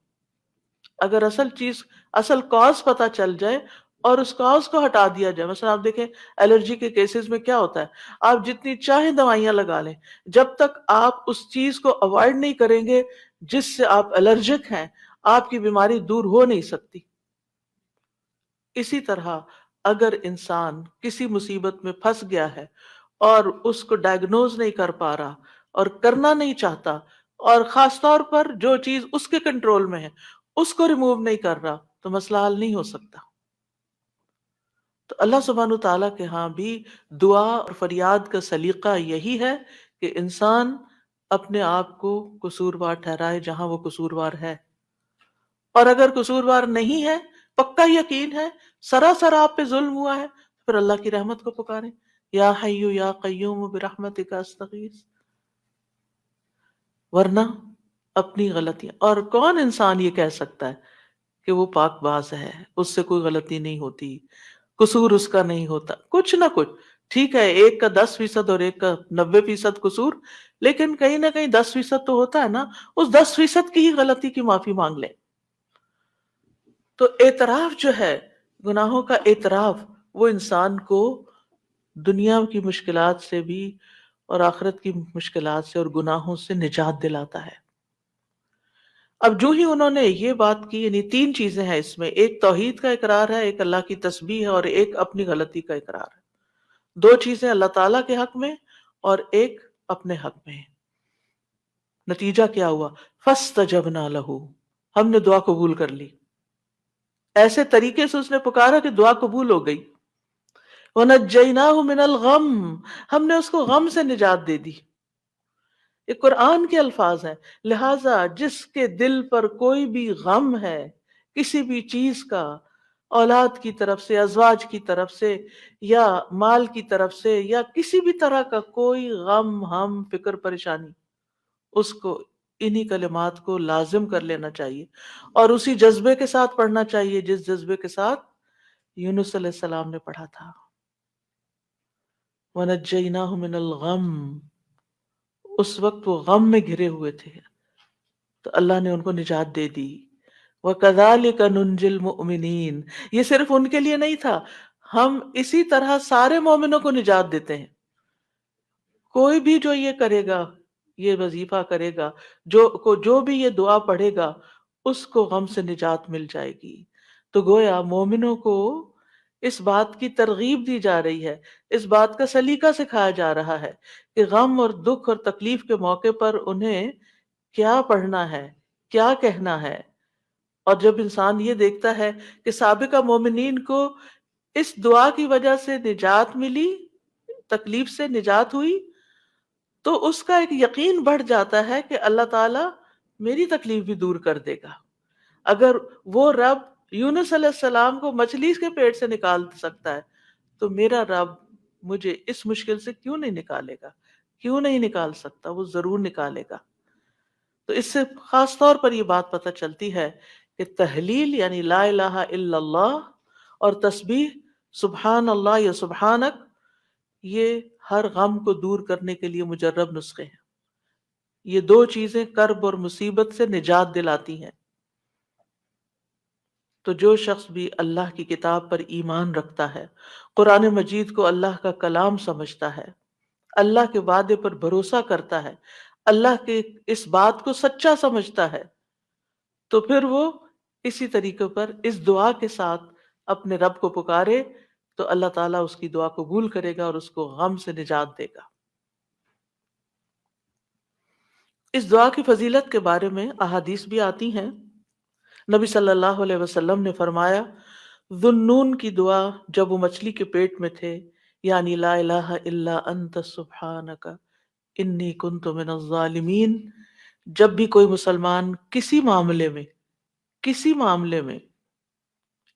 اگر اصل کاز پتا چل جائے اور اس کاز کو ہٹا دیا جائے۔ مثلا آپ دیکھیں الرجی کے کیسز میں کیا ہوتا ہے، آپ جتنی چاہیں دوائیاں لگا لیں، جب تک آپ اس چیز کو اوائڈ نہیں کریں گے جس سے آپ الرجک ہیں، آپ کی بیماری دور ہو نہیں سکتی۔ اسی طرح اگر انسان کسی مصیبت میں پھنس گیا ہے اور اس کو ڈائگنوز نہیں کر پا رہا اور کرنا نہیں چاہتا، اور خاص طور پر جو چیز اس کے کنٹرول میں ہے اس کو ریموو نہیں کر رہا، تو مسئلہ حل نہیں ہو سکتا۔ تو اللہ سبحانہ تعالیٰ کے ہاں بھی دعا اور فریاد کا سلیقہ یہی ہے کہ انسان اپنے آپ کو قصوروار ٹھہرائے جہاں وہ قصوروار ہے، اور اگر قصوروار نہیں ہے، پکا یقین ہے سراسر آپ پہ ظلم ہوا ہے، پھر اللہ کی رحمت کو پکاریں، یا حی یا قیوم برحمتک استغیث۔ ورنہ اپنی غلطیاں، اور کون انسان یہ کہہ سکتا ہے کہ وہ پاک باز ہے، اس سے کوئی غلطی نہیں ہوتی، قصور اس کا نہیں ہوتا؟ کچھ نہ کچھ، ٹھیک ہے ایک کا 10% اور ایک کا 90% قصور، لیکن کہیں نہ کہیں 10% تو ہوتا ہے نا، اس 10% کی ہی غلطی کی معافی مانگ لیں۔ تو اعتراف جو ہے، گناہوں کا اعتراف، وہ انسان کو دنیا کی مشکلات سے بھی اور آخرت کی مشکلات سے اور گناہوں سے نجات دلاتا ہے۔ اب جو ہی انہوں نے یہ بات کی، یعنی 3 چیزیں ہیں اس میں، ایک توحید کا اقرار ہے، ایک اللہ کی تسبیح ہے، اور ایک اپنی غلطی کا اقرار ہے۔ 2 چیزیں اللہ تعالیٰ کے حق میں اور ایک اپنے حق میں ہے۔ نتیجہ کیا ہوا؟ فَاسْتَجَبْنَا لَهُ، ہم نے دعا قبول کر لی، ایسے طریقے سے اس نے پکارا کہ دعا قبول ہو گئی۔ وَنَجَّيْنَاهُ مِنَ الْغَمِّ، ہم نے اس کو غم سے نجات دے دی۔ یہ قرآن کے الفاظ ہیں. لہذا جس کے دل پر کوئی بھی غم ہے کسی بھی چیز کا، اولاد کی طرف سے، ازواج کی طرف سے، یا مال کی طرف سے، یا کسی بھی طرح کا کوئی غم، ہم، فکر، پریشانی، اس کو انہی کلمات کو لازم کر لینا چاہیے اور اسی جذبے کے ساتھ پڑھنا چاہیے جس جذبے کے ساتھ یونس علیہ السلام نے پڑھا تھا. وَنَجَّيْنَاهُ مِنَ الْغَمِّ، اس وقت وہ غم میں گھرے ہوئے تھے تو اللہ نے ان کو نجات دے دی. وَكَذَلِكَ نُنْجِي الْمُؤْمِنِينَ، یہ صرف ان کے لیے نہیں تھا، ہم اسی طرح سارے مومنوں کو نجات دیتے ہیں. کوئی بھی جو یہ کرے گا، یہ وظیفہ کرے گا، جو بھی یہ دعا پڑھے گا، اس کو غم سے نجات مل جائے گی. تو گویا مومنوں کو اس بات کی ترغیب دی جا رہی ہے، اس بات کا سلیقہ سکھایا جا رہا ہے کہ غم اور دکھ اور تکلیف کے موقع پر انہیں کیا پڑھنا ہے، کیا کہنا ہے. اور جب انسان یہ دیکھتا ہے کہ سابقہ مومنین کو اس دعا کی وجہ سے نجات ملی، تکلیف سے نجات ہوئی، تو اس کا ایک یقین بڑھ جاتا ہے کہ اللہ تعالیٰ میری تکلیف بھی دور کر دے گا. اگر وہ رب یونس علیہ السلام کو مچھلی کے پیٹ سے نکال سکتا ہے تو میرا رب مجھے اس مشکل سے کیوں نہیں نکالے گا، کیوں نہیں نکال سکتا، وہ ضرور نکالے گا. تو اس سے خاص طور پر یہ بات پتہ چلتی ہے کہ تحلیل یعنی لا الہ الا اللہ اور تسبیح سبحان اللہ یا سبحانک، یہ ہر غم کو دور کرنے کے لیے مجرب نسخے ہیں. یہ دو چیزیں کرب اور مصیبت سے نجات دلاتی ہیں. تو جو شخص بھی اللہ کی کتاب پر ایمان رکھتا ہے، قرآن مجید کو اللہ کا کلام سمجھتا ہے، اللہ کے وعدے پر بھروسہ کرتا ہے، اللہ کے اس بات کو سچا سمجھتا ہے، تو پھر وہ اسی طریقے پر اس دعا کے ساتھ اپنے رب کو پکارے تو اللہ تعالیٰ اس کی دعا قبول کرے گا اور اس کو غم سے نجات دے گا. اس دعا کی فضیلت کے بارے میں احادیث بھی آتی ہیں. نبی صلی اللہ علیہ وسلم نے فرمایا، ذُنُّون کی دعا جب وہ مچھلی کے پیٹ میں تھے، یعنی لا الہ الا انت سبحانک انی کنت من الظالمین، جب بھی کوئی مسلمان کسی معاملے میں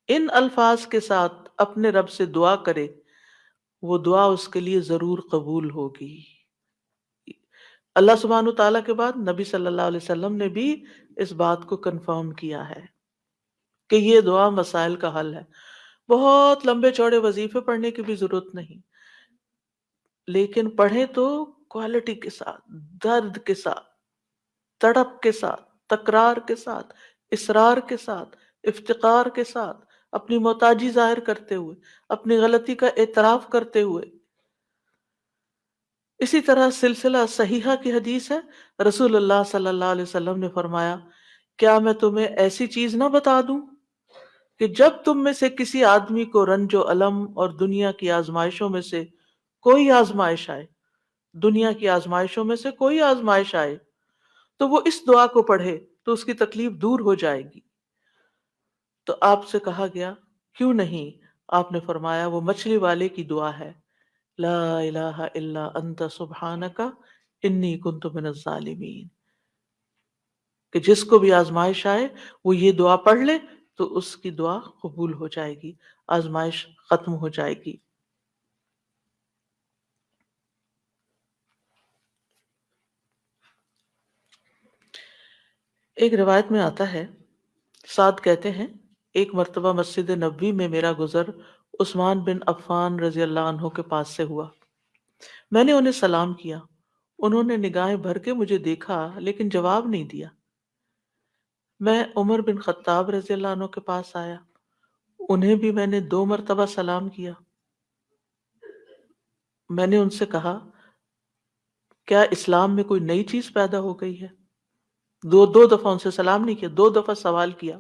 ان الفاظ کے ساتھ اپنے رب سے دعا کرے، وہ دعا اس کے لیے ضرور قبول ہوگی. اللہ سبحانہ تعالیٰ کے بعد نبی صلی اللہ علیہ وسلم نے بھی اس بات کو کنفرم کیا ہے کہ یہ دعا مسائل کا حل ہے. بہت لمبے چوڑے وظیفے پڑھنے کی بھی ضرورت نہیں، لیکن پڑھیں تو کوالٹی کے ساتھ، درد کے ساتھ، تڑپ کے ساتھ، تکرار کے ساتھ، اصرار کے ساتھ، افتقار کے ساتھ، اپنی محتاجی ظاہر کرتے ہوئے، اپنی غلطی کا اعتراف کرتے ہوئے. اسی طرح سلسلہ صحیحہ کی حدیث ہے، رسول اللہ صلی اللہ علیہ وسلم نے فرمایا، کیا میں تمہیں ایسی چیز نہ بتا دوں کہ جب تم میں سے کسی آدمی کو رنج و الم اور دنیا کی آزمائشوں میں سے کوئی آزمائش آئے، دنیا کی آزمائشوں میں سے کوئی آزمائش آئے تو وہ اس دعا کو پڑھے تو اس کی تکلیف دور ہو جائے گی. تو آپ سے کہا گیا کیوں نہیں؟ آپ نے فرمایا وہ مچھلی والے کی دعا ہے، لا الہ الا انت سبحانک انی کنت من الظالمین، کہ جس کو بھی آزمائش آئے وہ یہ دعا پڑھ لے تو اس کی دعا قبول ہو جائے گی، آزمائش ختم ہو جائے گی. ایک روایت میں آتا ہے، سعد کہتے ہیں، ایک مرتبہ مسجد نبوی میں میرا گزر عثمان بن عفان رضی اللہ عنہ کے پاس سے ہوا. میں نے انہیں سلام کیا، انہوں نے نگاہیں بھر کے مجھے دیکھا لیکن جواب نہیں دیا. میں عمر بن خطاب رضی اللہ عنہ کے پاس آیا، انہیں بھی میں نے 2 مرتبہ سلام کیا. میں نے ان سے کہا، کیا اسلام میں کوئی نئی چیز پیدا ہو گئی ہے؟ دو دفعہ ان سے سلام نہیں کیا، 2 دفعہ سوال کیا.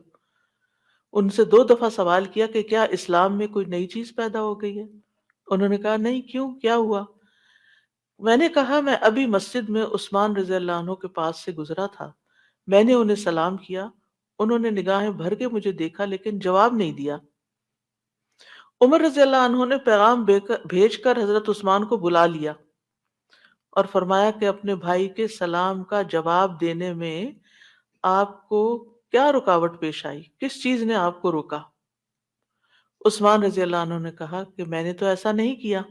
ان سے 2 دفعہ سوال کیا کہ کیا اسلام میں کوئی نئی چیز پیدا ہو گئی ہے؟ انہوں نے کہا نہیں. کیوں، کیا ہوا؟ میں نے کہا میں ابھی مسجد میں عثمان رضی اللہ عنہ کے پاس سے گزرا تھا، میں نے انہیں سلام کیا، انہوں نے نگاہیں بھر کے مجھے دیکھا لیکن جواب نہیں دیا. عمر رضی اللہ عنہ نے پیغام بھیج کر حضرت عثمان کو بلا لیا اور فرمایا کہ اپنے بھائی کے سلام کا جواب دینے میں آپ کو کیا رکاوٹ پیش آئی، کس چیز نے آپ کو روکا؟ عثمان رضی اللہ عنہ نے کہا کہ میں نے تو ایسا نہیں کیا۔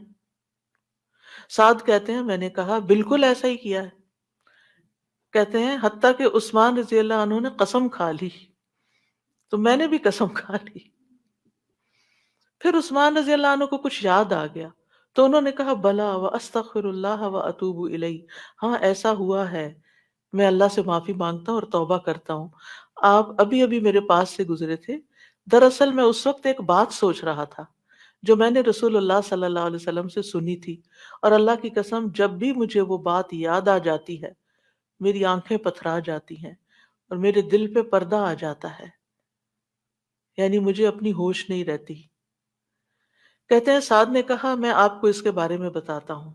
سعد کہتے ہیں میں نے کہا بالکل ایسا ہی کیا ہے۔ کہتے ہیں حتیٰ کہ عثمان رضی اللہ عنہ نے قسم کھا لی، تو میں نے بھی قسم کھا لی۔ پھر عثمان رضی اللہ عنہ کو کچھ یاد آ گیا تو انہوں نے کہا بلا و استغفر اللہ و اتوب الیہ، ہاں ایسا ہوا ہے، میں اللہ سے معافی مانگتا ہوں اور توبہ کرتا ہوں۔ آپ ابھی ابھی میرے پاس سے گزرے تھے، دراصل میں اس وقت ایک بات سوچ رہا تھا جو میں نے رسول اللہ صلی اللہ علیہ وسلم سے سنی تھی، اور اللہ کی قسم جب بھی مجھے وہ بات یاد آ جاتی ہے میری آنکھیں پتھرا جاتی ہیں اور میرے دل پہ پردہ آ جاتا ہے، یعنی مجھے اپنی ہوش نہیں رہتی۔ کہتے ہیں سعد نے کہا میں آپ کو اس کے بارے میں بتاتا ہوں۔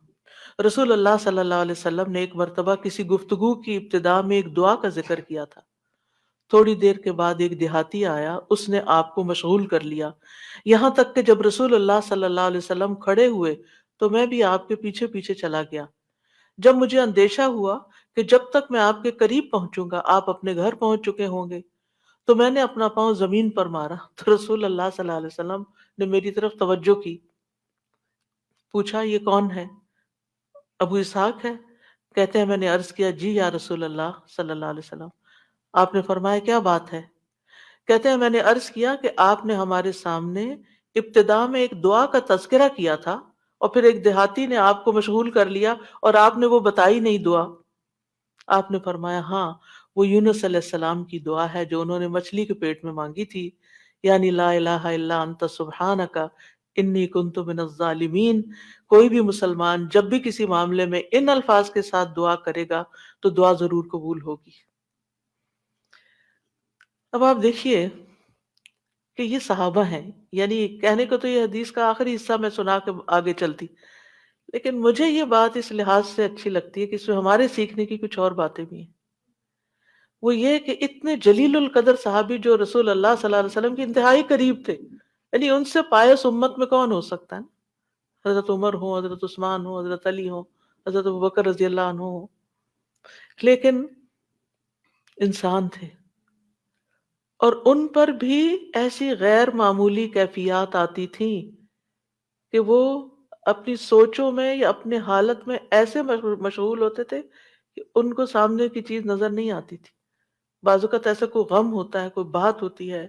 رسول اللہ صلی اللہ علیہ وسلم نے ایک مرتبہ کسی گفتگو کی ابتدا میں ایک دعا کا ذکر کیا تھا۔ تھوڑی دیر کے بعد ایک دیہاتی آیا، اس نے آپ کو مشغول کر لیا، یہاں تک کہ جب رسول اللہ صلی اللہ علیہ وسلم کھڑے ہوئے تو میں بھی آپ کے پیچھے پیچھے چلا گیا۔ جب مجھے اندیشہ ہوا کہ جب تک میں آپ کے قریب پہنچوں گا آپ اپنے گھر پہنچ چکے ہوں گے، تو میں نے اپنا پاؤں زمین پر مارا تو رسول اللہ صلی اللہ علیہ وسلم نے میری طرف توجہ کی، پوچھا یہ کون ہے؟ ابو اسحاق ہے؟ کہتے ہیں میں نے عرض کیا جی یا رسول اللہ صلی اللہ علیہ وسلم۔ آپ نے فرمایا کیا بات ہے؟ کہتے ہیں میں نے عرض کیا کہ آپ نے ہمارے سامنے ابتدا میں ایک دعا کا تذکرہ کیا تھا اور پھر ایک دیہاتی نے آپ کو مشغول کر لیا اور آپ نے وہ بتائی نہیں دعا۔ آپ نے فرمایا ہاں وہ یونس علیہ السلام کی دعا ہے جو انہوں نے مچھلی کے پیٹ میں مانگی تھی، یعنی لا الہ الا انت سبحانک انی کنت من الظالمین۔ کوئی بھی مسلمان جب بھی کسی معاملے میں ان الفاظ کے ساتھ دعا کرے گا تو دعا ضرور قبول ہوگی۔ اب آپ دیکھیے کہ یہ صحابہ ہیں، یعنی کہنے کو تو یہ حدیث کا آخری حصہ میں سنا کے آگے چلتی، لیکن مجھے یہ بات اس لحاظ سے اچھی لگتی ہے کہ اس میں ہمارے سیکھنے کی کچھ اور باتیں بھی ہیں۔ وہ یہ کہ اتنے جلیل القدر صحابی جو رسول اللہ صلی اللہ علیہ وسلم کے انتہائی قریب تھے، یعنی ان سے پائس امت میں کون ہو سکتا ہے؟ حضرت عمر ہو، حضرت عثمان ہو، حضرت علی ہو، حضرت ابوبکر رضی اللہ عنہ ہو، لیکن انسان تھے اور ان پر بھی ایسی غیر معمولی کیفیات آتی تھیں کہ وہ اپنی سوچوں میں یا اپنے حالت میں ایسے مشغول ہوتے تھے کہ ان کو سامنے کی چیز نظر نہیں آتی تھی۔ بعض اوقات ایسا کوئی غم ہوتا ہے، کوئی بات ہوتی ہے،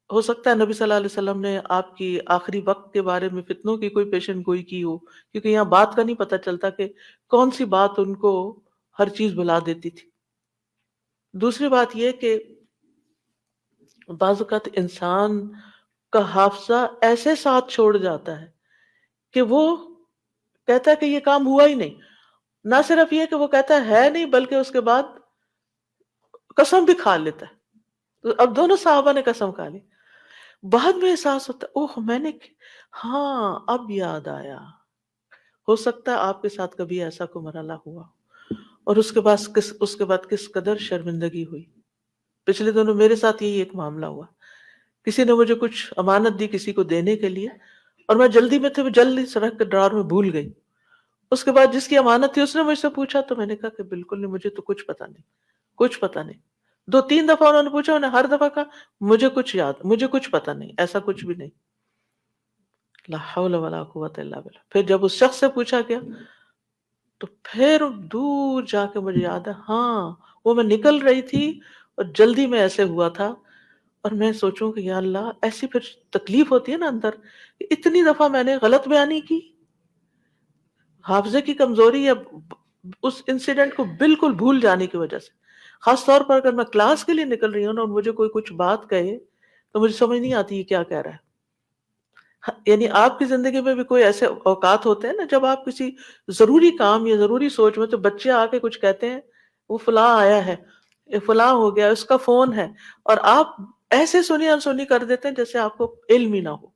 ہو سکتا ہے نبی صلی اللہ علیہ وسلم نے آپ کی آخری وقت کے بارے میں فتنوں کی کوئی پیشن گوئی کی ہو، کیونکہ یہاں بات کا نہیں پتہ چلتا کہ کون سی بات ان کو ہر چیز بھلا دیتی تھی۔ دوسری بات یہ کہ بعض اوقات انسان کا حافظہ ایسے ساتھ چھوڑ جاتا ہے کہ وہ کہتا ہے کہ یہ کام ہوا ہی نہیں، نہ صرف یہ کہ وہ کہتا ہے نہیں بلکہ اس کے بعد قسم بھی کھا لیتا ہے۔ تو اب دونوں صحابہ نے قسم کھا لی، بعد میں احساس ہوتا ہے اوہ میں نے ہاں اب یاد آیا۔ ہو سکتا ہے آپ کے ساتھ کبھی ایسا کوئی مرحلہ ہوا اور اس کے بعد کس قدر شرمندگی ہوئی۔ پچھلے دنوں میرے ساتھ یہی ایک معاملہ ہوا، کسی نے مجھے کچھ امانت دی کسی کو دینے کے لیے اور میں جلدی میں تھی، جلدی سے رکھ کے ڈرار میں بھول گئی۔ اس کے بعد جس کی امانت تھی اس نے مجھ سے پوچھا تو میں نے کہا کہ بالکل نہیں، مجھے تو کچھ پتا نہیں، کچھ پتا نہیں۔ 2-3 دفعہ انہوں نے پوچھا، انہوں نے ہر دفعہ کہا مجھے کچھ پتا نہیں، ایسا کچھ بھی نہیں۔ لا حول ولا قوت الا باللہ۔ پھر جب اس شخص سے پوچھا گیا تو پھر دور جا کے مجھے یاد ہے، ہاں وہ میں نکل رہی تھی اور جلدی میں ایسے ہوا تھا، اور میں سوچوں کہ یا اللہ ایسی پھر تکلیف ہوتی ہے نا اندر، کہ اتنی دفعہ میں نے غلط بیانی کی، حافظے کی کمزوری یا اس انسیڈنٹ کو بالکل بھول جانے کی وجہ سے۔ خاص طور پر اگر میں کلاس کے لیے نکل رہی ہوں نا اور مجھے کوئی کچھ بات کہے تو مجھے سمجھ نہیں آتی یہ کیا کہہ رہا ہے۔ یعنی آپ کی زندگی میں بھی کوئی ایسے اوقات ہوتے ہیں نا جب آپ کسی ضروری کام یا ضروری سوچ میں، تو بچے آ کے کچھ کہتے ہیں وہ فلاں آیا ہے، یہ فلاں ہو گیا، اس کا فون ہے، اور آپ ایسے سنی انسنی کر دیتے ہیں جیسے آپ کو علم ہی نہ ہو۔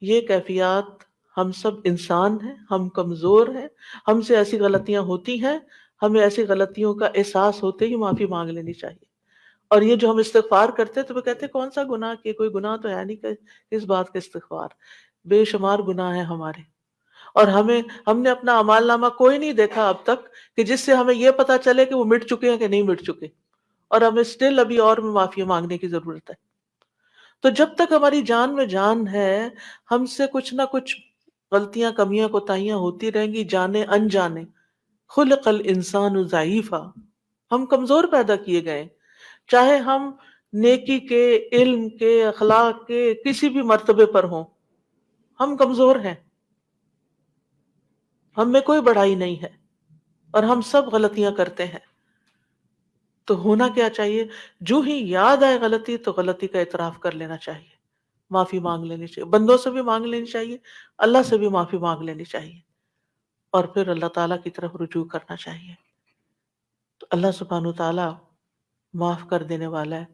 یہ کیفیات، ہم سب انسان ہیں، ہم کمزور ہیں، ہم سے ایسی غلطیاں ہوتی ہیں، ہمیں ایسی غلطیوں کا احساس ہوتے ہی معافی مانگ لینی چاہیے۔ اور یہ جو ہم استغفار کرتے ہیں تو وہ کہتے ہیں کون سا گناہ کہ کوئی گناہ تو ہے نہیں کہ اس بات کا استغفار، بے شمار گناہ ہیں ہمارے، اور ہم نے اپنا اعمال نامہ کوئی نہیں دیکھا اب تک کہ جس سے ہمیں یہ پتا چلے کہ وہ مٹ چکے ہیں کہ نہیں مٹ چکے، اور ہمیں اسٹل ابھی اور بھی معافی مانگنے کی ضرورت ہے۔ تو جب تک ہماری جان میں جان ہے، ہم سے کچھ نہ کچھ غلطیاں، کمیاں، کوتاہیاں ہوتی رہیں گی، جانے انجانے۔ خلق الانسان ضعیفا، ہم کمزور پیدا کیے گئے، چاہے ہم نیکی کے، علم کے، اخلاق کے کسی بھی مرتبے پر ہوں، ہم کمزور ہیں، ہم میں کوئی بڑائی نہیں ہے، اور ہم سب غلطیاں کرتے ہیں۔ تو ہونا کیا چاہیے؟ جو ہی یاد آئے غلطی تو غلطی کا اعتراف کر لینا چاہیے، معافی مانگ لینی چاہیے، بندوں سے بھی مانگ لینی چاہیے، اللہ سے بھی معافی مانگ لینی چاہیے، اور پھر اللہ تعالیٰ کی طرف رجوع کرنا چاہیے۔ تو اللہ سبحانہ وتعالیٰ معاف کر دینے والا ہے،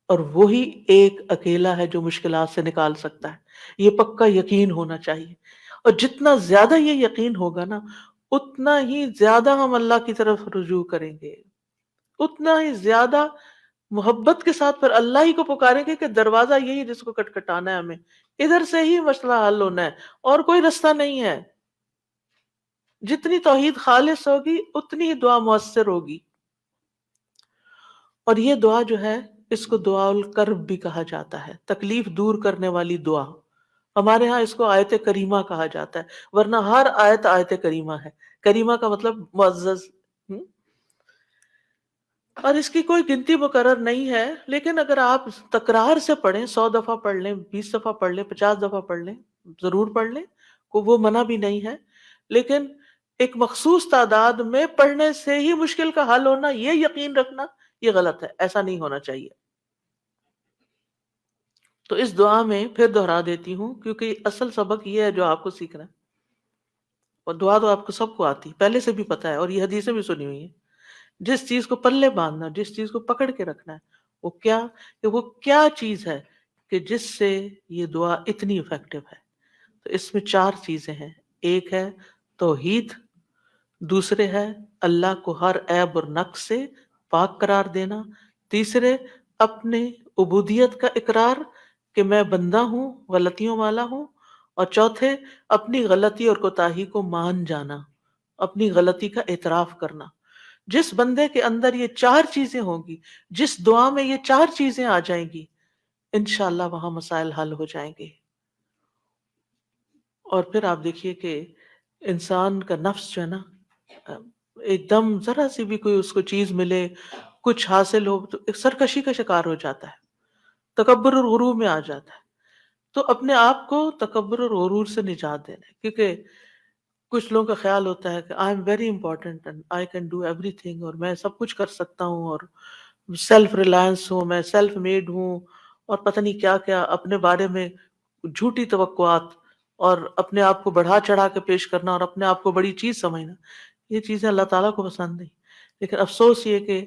اور وہی ایک اکیلا ہے جو مشکلات سے نکال سکتا ہے، یہ پکا یقین ہونا چاہیے۔ اور جتنا زیادہ یہ یقین ہوگا نا، اتنا ہی زیادہ ہم اللہ کی طرف رجوع کریں گے، اتنا ہی زیادہ محبت کے ساتھ پھر اللہ ہی کو پکاریں گے کہ دروازہ یہی جس کو کٹکھٹانا ہے، ہمیں ادھر سے ہی مسئلہ حل ہونا ہے، اور کوئی رستہ نہیں ہے۔ جتنی توحید خالص ہوگی اتنی ہی دعا مؤثر ہوگی۔ اور یہ دعا جو ہے، اس کو دعا الکرب بھی کہا جاتا ہے، تکلیف دور کرنے والی دعا۔ ہمارے ہاں اس کو آیت کریمہ کہا جاتا ہے، ورنہ ہر آیت آیت کریمہ ہے۔ کریمہ کا مطلب معزز۔ اور اس کی کوئی گنتی مقرر نہیں ہے، لیکن اگر آپ تکرار سے پڑھیں، 100 دفعہ پڑھ لیں، 20 دفعہ پڑھ لیں، 50 دفعہ پڑھ لیں، ضرور پڑھ لیں، کو وہ منع بھی نہیں ہے، لیکن ایک مخصوص تعداد میں پڑھنے سے ہی مشکل کا حل ہونا، یہ یقین رکھنا، یہ غلط ہے، ایسا نہیں ہونا چاہیے۔ تو اس دعا میں پھر دہرا دیتی ہوں، کیونکہ اصل سبق یہ ہے جو آپ کو سیکھنا ہے، اور دعا تو آپ کو سب کو آتی، پہلے سے بھی پتا ہے، اور یہ حدیثیں بھی سنی ہوئی ہیں۔ جس چیز کو پلے باندھنا، جس چیز کو پکڑ کے رکھنا ہے، وہ کیا چیز ہے کہ جس سے یہ دعا اتنی افیکٹو ہے۔ تو اس میں 4 چیزیں ہیں۔ ایک ہے توحید، دوسرے ہے اللہ کو ہر عیب اور نقص سے پاک قرار دینا، تیسرے اپنے عبودیت کا اقرار کہ میں بندہ ہوں، غلطیوں والا ہوں، اور چوتھے اپنی غلطی اور کوتاہی کو مان جانا، اپنی غلطی کا اعتراف کرنا۔ جس بندے کے اندر یہ 4 چیزیں ہوں گی، جس دعا میں یہ 4 چیزیں آ جائیں گی، انشاءاللہ وہاں مسائل حل ہو جائیں گے۔ اور پھر آپ دیکھیے کہ انسان کا نفس جو ہے نا، ایک دم ذرا سی بھی کوئی اس کو چیز ملے، کچھ حاصل ہو، تو ایک سرکشی کا شکار ہو جاتا ہے، تکبر اور غرور میں آ جاتا ہے۔ تو اپنے آپ کو تکبر اور غرور سے نجات دینا ہے، کیونکہ کچھ لوگوں کا خیال ہوتا ہے کہ I am very important and I can do every thing, اور میں سب کچھ کر سکتا ہوں، اور سیلف ریلائنس ہوں، میں سیلف میڈ ہوں، اور پتہ نہیں کیا کیا اپنے بارے میں جھوٹی توقعات، اور اپنے آپ کو بڑھا چڑھا کے پیش کرنا، اور اپنے آپ کو بڑی چیز سمجھنا۔ یہ چیزیں اللہ تعالیٰ کو پسند نہیں۔ لیکن افسوس یہ کہ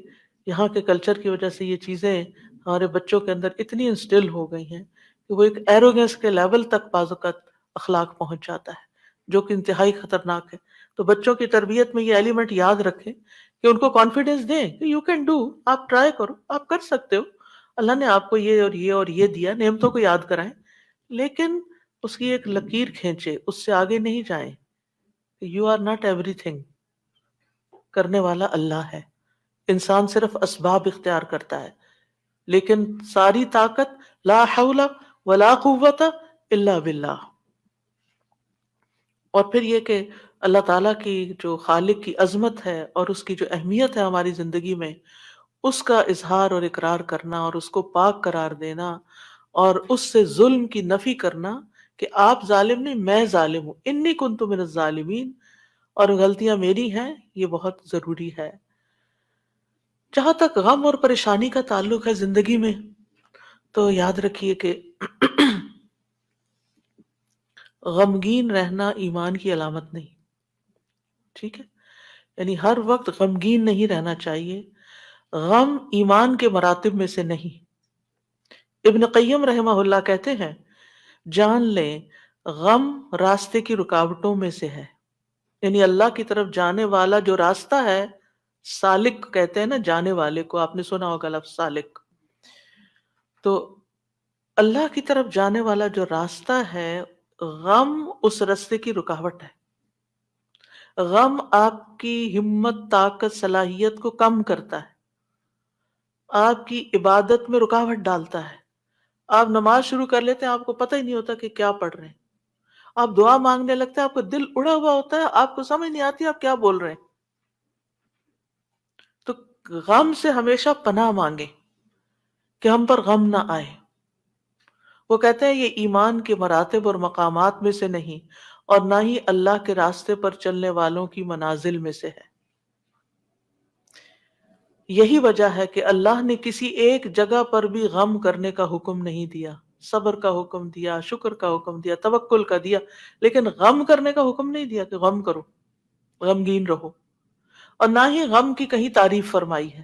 یہاں کے کلچر کی وجہ سے یہ چیزیں ہمارے بچوں کے اندر اتنی انسٹل ہو گئی ہیں کہ وہ ایک ایروگنس کے لیول تک بعض اوقات اخلاق پہنچ جاتا ہے، جو کہ انتہائی خطرناک ہے۔ تو بچوں کی تربیت میں یہ ایلیمنٹ یاد رکھیں کہ ان کو کانفیڈنس دیں کہ یو کین ڈو، آپ ٹرائی کرو، آپ کر سکتے ہو، اللہ نے آپ کو یہ اور یہ اور یہ دیا، نعمتوں کو یاد کرائیں، لیکن اس کی ایک لکیر کھینچے، اس سے آگے نہیں جائیں۔ You are not everything, کرنے والا اللہ ہے، انسان صرف اسباب اختیار کرتا ہے، لیکن ساری طاقت لا حول ولا قوت الا باللہ۔ اور پھر یہ کہ اللہ تعالیٰ کی جو خالق کی عظمت ہے اور اس کی جو اہمیت ہے ہماری زندگی میں، اس کا اظہار اور اقرار کرنا، اور اس کو پاک قرار دینا، اور اس سے ظلم کی نفی کرنا کہ آپ ظالم نہیں، میں ظالم ہوں، انی کنت من الظالمین، اور غلطیاں میری ہیں، یہ بہت ضروری ہے۔ جہاں تک غم اور پریشانی کا تعلق ہے زندگی میں، تو یاد رکھیے کہ غمگین رہنا ایمان کی علامت نہیں، ٹھیک ہے؟ یعنی ہر وقت غمگین نہیں رہنا چاہیے، غم ایمان کے مراتب میں سے نہیں۔ ابن قیم رحمہ اللہ کہتے ہیں، جان لیں غم راستے کی رکاوٹوں میں سے ہے، یعنی اللہ کی طرف جانے والا جو راستہ ہے، سالک کہتے ہیں نا جانے والے کو، آپ نے سنا ہوگا لفظ سالک، تو اللہ کی طرف جانے والا جو راستہ ہے، غم اس راستے کی رکاوٹ ہے۔ غم آپ کی ہمت، طاقت، صلاحیت کو کم کرتا ہے، آپ کی عبادت میں رکاوٹ ڈالتا ہے. آپ نماز شروع کر لیتے ہیں، آپ کو پتہ ہی نہیں ہوتا کہ کیا پڑھ رہے ہیں. آپ دعا مانگنے لگتے ہیں، آپ کا دل اڑا ہوا ہوتا ہے، آپ کو سمجھ نہیں آتی آپ کیا بول رہے ہیں. تو غم سے ہمیشہ پناہ مانگے کہ ہم پر غم نہ آئے. وہ کہتے ہیں یہ ایمان کے مراتب اور مقامات میں سے نہیں، اور نہ ہی اللہ کے راستے پر چلنے والوں کی منازل میں سے ہے. یہی وجہ ہے کہ اللہ نے کسی ایک جگہ پر بھی غم کرنے کا حکم نہیں دیا. صبر کا حکم دیا، شکر کا حکم دیا، توکل کا دیا، لیکن غم کرنے کا حکم نہیں دیا کہ غم کرو، غمگین رہو. اور نہ ہی غم کی کہیں تعریف فرمائی ہے،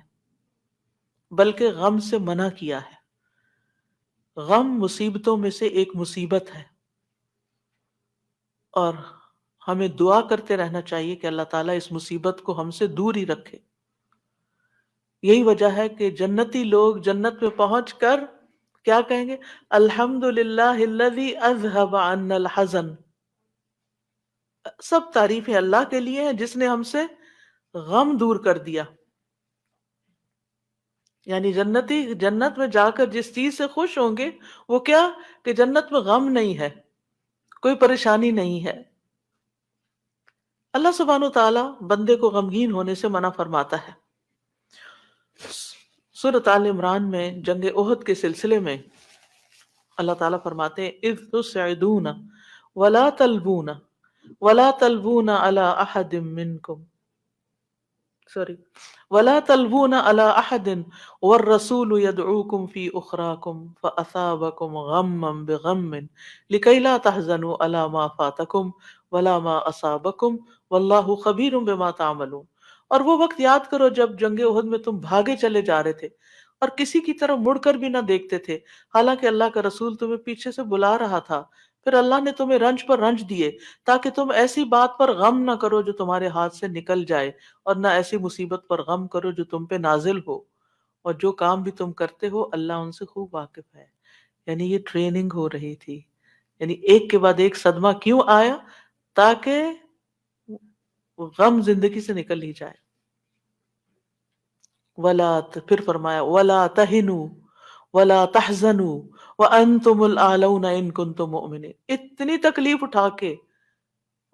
بلکہ غم سے منع کیا ہے. غم مصیبتوں میں سے ایک مصیبت ہے، اور ہمیں دعا کرتے رہنا چاہیے کہ اللہ تعالیٰ اس مصیبت کو ہم سے دور ہی رکھے. یہی وجہ ہے کہ جنتی لوگ جنت میں پہنچ کر کیا کہیں گے؟ الحمدللہ الذی اذہب عنا الحزن. سب تعریفیں اللہ کے لیے ہیں جس نے ہم سے غم دور کر دیا. یعنی جنتی جنت میں جا کر جس چیز سے خوش ہوں گے وہ کیا؟ کہ جنت میں غم نہیں ہے، کوئی پریشانی نہیں ہے. اللہ سبحانہ و تعالیٰ بندے کو غمگین ہونے سے منع فرماتا ہے. سورۃ آل عمران میں جنگ احد کے سلسلے میں اللہ تعالیٰ فرماتے ہیں اذ تسعدون ولا تلوون علی احد منکم ولا تلوون علی احد والرسول يدعوكم في اخراكم فاصابكم غما بغم لكي لا تحزنوا على ما فاتكم ولا ما اصابكم والله خبير بما تعملون. اور وہ وقت یاد کرو جب جنگ احد میں تم بھاگے چلے جا رہے تھے اور کسی کی طرف مڑ کر بھی نہ دیکھتے تھے، حالانکہ اللہ کا رسول تمہیں پیچھے سے بلا رہا تھا. پھر اللہ نے تمہیں رنج پر رنج دیے تاکہ تم ایسی بات پر غم نہ کرو جو تمہارے ہاتھ سے نکل جائے، اور نہ ایسی مصیبت پر غم کرو جو تم پہ نازل ہو. اور جو کام بھی تم کرتے ہو اللہ ان سے خوب واقف ہے. یعنی یہ ٹریننگ ہو رہی تھی. یعنی ایک کے بعد ایک صدمہ کیوں آیا؟ تاکہ غم زندگی سے نکل ہی جائے. پھر فرمایا وَلَا تَهِنُوا وَلَا تَحْزَنُوا وَأَنْتُمُ الْأَعْلَوْنَ إِن كُنتُم مُؤْمِنِينَ. اتنی تکلیف اٹھا کے،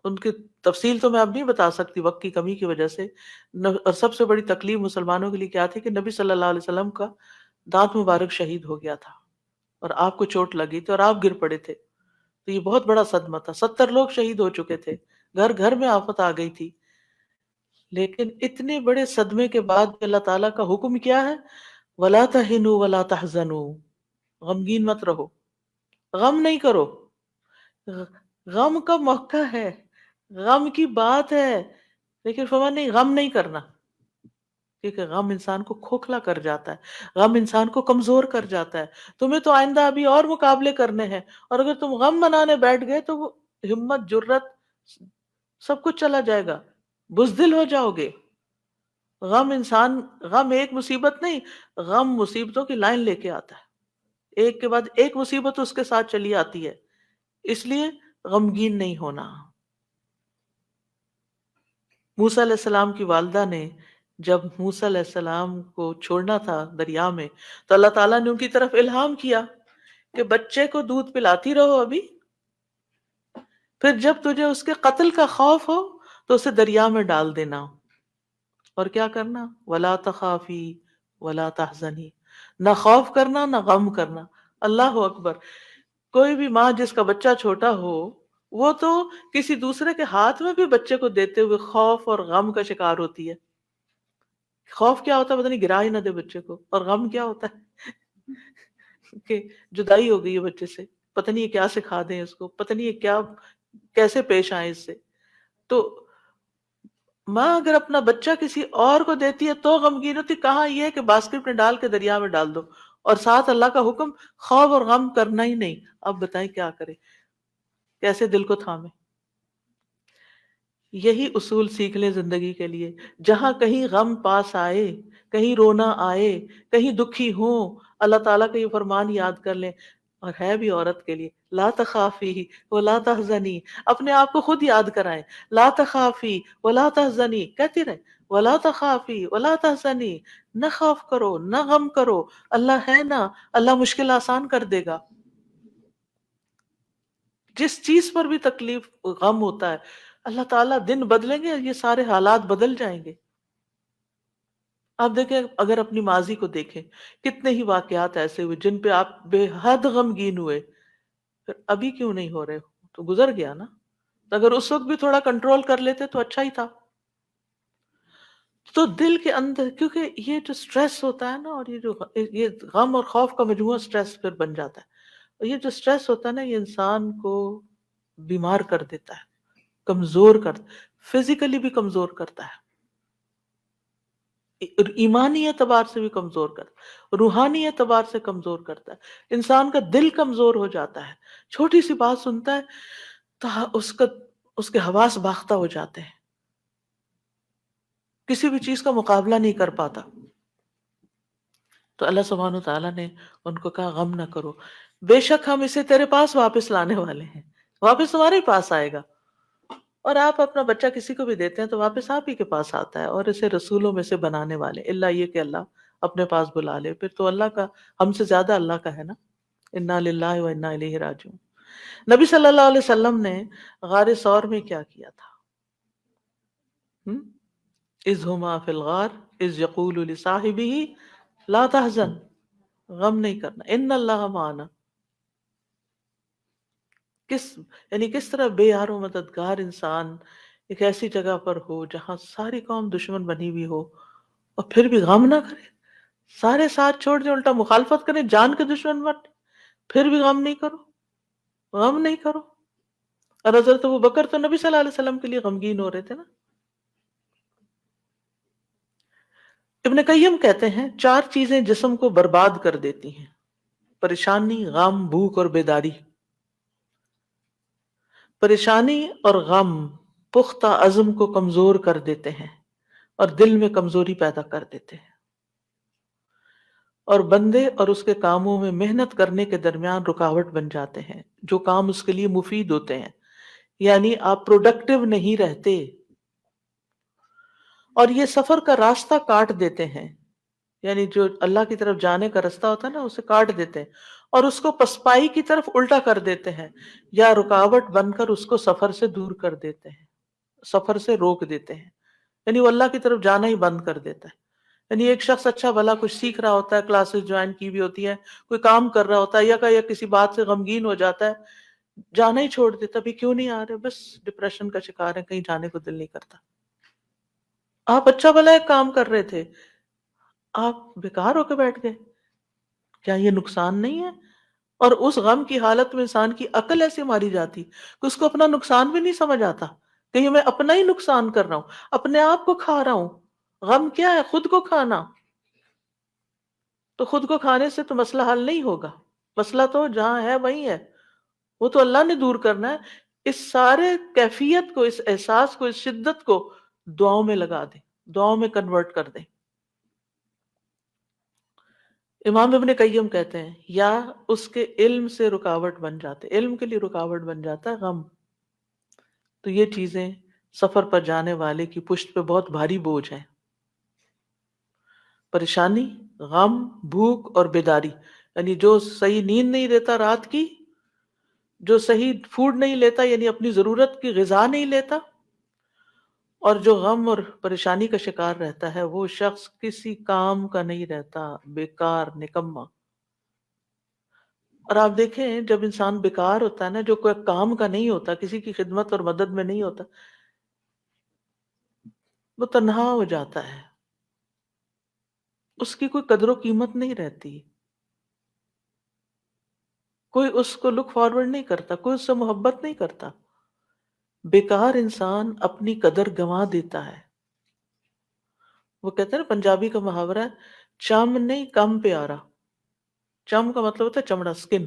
ان کی تفصیل تو میں اب نہیں بتا سکتی وقت کی کمی کی وجہ سے. اور سب سے بڑی تکلیف مسلمانوں کے لیے کیا تھی کہ نبی صلی اللہ علیہ وسلم کا دانت مبارک شہید ہو گیا تھا اور آپ کو چوٹ لگی تھی اور آپ گر پڑے تھے. تو یہ بہت بڑا صدمہ تھا. 70 لوگ شہید ہو چکے تھے، گھر گھر میں آفت آ گئی تھی. لیکن اتنے بڑے صدمے کے بعد اللہ تعالیٰ کا حکم کیا ہے؟ وَلَا تَهِنُوا وَلَا تَحْزَنُوا. غمگین مت رہو، غم نہیں کرو. غم کا موقع ہے، غم کی بات ہے، لیکن فرمان نہیں غم نہیں کرنا، کیونکہ غم انسان کو کھوکھلا کر جاتا ہے، غم انسان کو کمزور کر جاتا ہے. تمہیں تو آئندہ ابھی اور مقابلے کرنے ہیں، اور اگر تم غم منانے بیٹھ گئے تو وہ ہمت، جرت سب کچھ چلا جائے گا، بزدل ہو جاؤ گے. غم ایک مصیبت نہیں، غم مصیبتوں کی لائن لے کے آتا ہے، ایک کے بعد ایک مصیبت اس کے ساتھ چلی آتی ہے. اس لیے غمگین نہیں ہونا. موسیٰ علیہ السلام کی والدہ نے جب موسیٰ علیہ السلام کو چھوڑنا تھا دریا میں، تو اللہ تعالیٰ نے ان کی طرف الہام کیا کہ بچے کو دودھ پلاتی رہو ابھی، پھر جب تجھے اس کے قتل کا خوف ہو تو اسے دریا میں ڈال دینا. اور کیا کرنا؟ وَلَا تَخَافِي وَلَا تَحْزَنِي. نہ خوف کرنا نہ غم کرنا. اللہ اکبر. کوئی بھی ماں جس کا بچہ چھوٹا ہو وہ تو کسی دوسرے کے ہاتھ میں بھی بچے کو دیتے ہوئے خوف اور غم کا شکار ہوتی ہے. خوف کیا ہوتا ہے؟ پتہ نہیں گرا ہی نہ دے بچے کو. اور غم کیا ہوتا ہے کہ جدائی ہو گئی ہے بچے سے، پتہ نہیں یہ کیا سکھا دیں اس کو، پتہ نہیں یہ کیا کیسے پیش آئے اس سے. تو ماں اگر اپنا بچہ کسی اور کو دیتی ہے تو غمگین ہوتی، کہاں یہ ہے کہ باسکٹ میں ڈال کے دریا میں ڈال دو، اور ساتھ اللہ کا حکم خوف اور غم کرنا ہی نہیں. اب بتائیں کیا کرے، کیسے دل کو تھامے. یہی اصول سیکھ لیں زندگی کے لیے. جہاں کہیں غم پاس آئے، کہیں رونا آئے، کہیں دکھی ہوں، اللہ تعالیٰ کا یہ فرمان یاد کر لیں اور ہے بھی عورت کے لیے، لا تخافی ولا تحزنی، اپنے آپ کو خود یاد کرائیں، لا تخافی ولا تحزنی کہتی رہے، ولا تخافی ولا تحزنی، نہ خوف کرو نہ غم کرو، اللہ ہے نا، اللہ مشکل آسان کر دے گا. جس چیز پر بھی تکلیف غم ہوتا ہے اللہ تعالیٰ دن بدلیں گے، یہ سارے حالات بدل جائیں گے. آپ دیکھیں اگر اپنی ماضی کو دیکھیں، کتنے ہی واقعات ایسے ہوئے جن پہ آپ بے حد غمگین ہوئے، پھر ابھی کیوں نہیں ہو رہے؟ تو گزر گیا نا. تو اگر اس وقت بھی تھوڑا کنٹرول کر لیتے تو اچھا ہی تھا. تو دل کے اندر، کیونکہ یہ جو سٹریس ہوتا ہے نا، اور یہ غم اور خوف کا مجموعہ سٹریس پھر بن جاتا ہے. اور یہ جو سٹریس ہوتا ہے نا، یہ انسان کو بیمار کر دیتا ہے، کمزور کر، فزیکلی بھی کمزور کرتا ہے، ایمانی اعتبار سے بھی کمزور کرتا ہے، روحانی اعتبار سے کمزور کرتا ہے. انسان کا دل کمزور ہو جاتا ہے، چھوٹی سی بات سنتا ہے تو اس کے حواس باختہ ہو جاتے ہیں، کسی بھی چیز کا مقابلہ نہیں کر پاتا. تو اللہ سبحانہ وتعالیٰ نے ان کو کہا غم نہ کرو، بے شک ہم اسے تیرے پاس واپس لانے والے ہیں، واپس تمہارے پاس آئے گا. اور آپ اپنا بچہ کسی کو بھی دیتے ہیں تو واپس آپ ہی کے پاس آتا ہے، اور اسے رسولوں میں سے بنانے والے، اللہ یہ کہ اللہ اپنے پاس بلا لے، پھر تو اللہ کا، ہم سے زیادہ اللہ کا ہے نا. انا للہ و انا الیہ راجعون. نبی صلی اللہ علیہ وسلم نے غار ثور میں کیا کیا تھا؟ اذ ہما فی الغار اذ یقول لصاحبہ لا تحزن، غم نہیں کرنا، ان اللہ معنا. کس طرح بے یار و مددگار انسان ایک ایسی جگہ پر ہو جہاں ساری قوم دشمن بنی ہوئی ہو اور پھر بھی غم نہ کرے، سارے ساتھ چھوڑ دیں، الٹا مخالفت کریں، جان کے دشمن بن، پھر بھی غم نہیں کرو، غم نہیں کرو. اور حضرت ابوبکر تو نبی صلی اللہ علیہ وسلم کے لیے غمگین ہو رہے تھے نا. ابن قیم کہتے ہیں 4 چیزیں جسم کو برباد کر دیتی ہیں: پریشانی، غم، بھوک اور بیداری. پریشانی اور غم پختہ عزم کو کمزور کر دیتے ہیں اور دل میں کمزوری پیدا کر دیتے ہیں، اور بندے اور اس کے کاموں میں محنت کرنے کے درمیان رکاوٹ بن جاتے ہیں جو کام اس کے لیے مفید ہوتے ہیں. یعنی آپ پروڈکٹیو نہیں رہتے، اور یہ سفر کا راستہ کاٹ دیتے ہیں. یعنی جو اللہ کی طرف جانے کا راستہ ہوتا ہے نا، اسے کاٹ دیتے ہیں اور اس کو پسپائی کی طرف الٹا کر دیتے ہیں، یا رکاوٹ بن کر اس کو سفر سے دور کر دیتے ہیں، سفر سے روک دیتے ہیں. یعنی وہ اللہ کی طرف جانا ہی بند کر دیتا ہے. یعنی ایک شخص اچھا بھلا کچھ سیکھ رہا ہوتا ہے، کلاسز جوائن کی بھی ہوتی ہے، کوئی کام کر رہا ہوتا ہے، یا کسی بات سے غمگین ہو جاتا ہے، جانا ہی چھوڑ دیتا. بھی کیوں نہیں آ رہے؟ بس ڈپریشن کا شکار ہے، کہیں جانے کو دل نہیں کرتا. آپ اچھا بھلا ایک کام کر رہے تھے، آپ بیکار ہو کے بیٹھ گئے، کیا یہ نقصان نہیں ہے؟ اور اس غم کی حالت میں انسان کی عقل ایسی ماری جاتی کہ اس کو اپنا نقصان بھی نہیں سمجھ آتا، کہیں میں اپنا ہی نقصان کر رہا ہوں، اپنے آپ کو کھا رہا ہوں. غم کیا ہے؟ خود کو کھانا. تو خود کو کھانے سے تو مسئلہ حل نہیں ہوگا، مسئلہ تو جہاں ہے وہیں ہے، وہ تو اللہ نے دور کرنا ہے. اس سارے کیفیت کو، اس احساس کو، اس شدت کو دعاؤں میں لگا دیں، دعاؤں میں کنورٹ کر دیں. امام ابن قیم کہتے ہیں یا اس کے علم سے رکاوٹ بن جاتے، علم کے لیے رکاوٹ بن جاتا ہے غم. تو یہ چیزیں سفر پر جانے والے کی پشت پہ بہت بھاری بوجھ ہیں. پریشانی، غم، بھوک اور بیداری. یعنی جو صحیح نیند نہیں لیتا رات کی، جو صحیح فوڈ نہیں لیتا، یعنی اپنی ضرورت کی غذا نہیں لیتا، اور جو غم اور پریشانی کا شکار رہتا ہے، وہ شخص کسی کام کا نہیں رہتا، بیکار، نکما. اور آپ دیکھیں جب انسان بیکار ہوتا ہے نا، جو کوئی کام کا نہیں ہوتا، کسی کی خدمت اور مدد میں نہیں ہوتا، وہ تنہا ہو جاتا ہے، اس کی کوئی قدر و قیمت نہیں رہتی، کوئی اس کو لک فارورڈ نہیں کرتا، کوئی اس سے محبت نہیں کرتا. بیکار انسان اپنی قدر گنوا دیتا ہے. وہ کہتے ہیں نا، پنجابی کا محاورہ ہے، چم نہیں کم پیارا. چم کا مطلب ہوتا ہے چمڑا، سکن.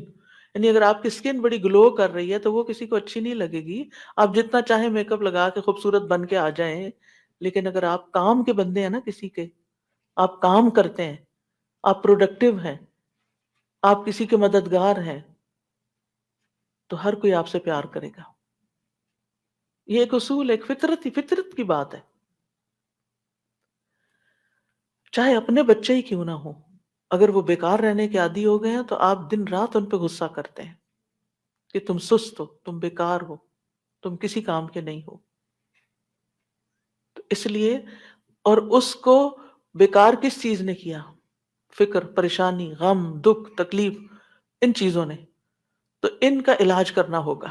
یعنی اگر آپ کی سکن بڑی گلو کر رہی ہے تو وہ کسی کو اچھی نہیں لگے گی. آپ جتنا چاہیں میک اپ لگا کے خوبصورت بن کے آ جائیں، لیکن اگر آپ کام کے بندے ہیں نا، کسی کے آپ کام کرتے ہیں، آپ پروڈکٹیو ہیں، آپ کسی کے مددگار ہیں، تو ہر کوئی آپ سے پیار کرے گا. یہ ایک اصول، ایک فطرت کی بات ہے. چاہے اپنے بچے ہی کیوں نہ ہو، اگر وہ بیکار رہنے کے عادی ہو گئے ہیں تو آپ دن رات ان پہ غصہ کرتے ہیں کہ تم سست ہو، تم بیکار ہو، تم کسی کام کے نہیں ہو. تو اس لیے، اور اس کو بیکار کس چیز نے کیا؟ فکر، پریشانی، غم، دکھ، تکلیف، ان چیزوں نے. تو ان کا علاج کرنا ہوگا.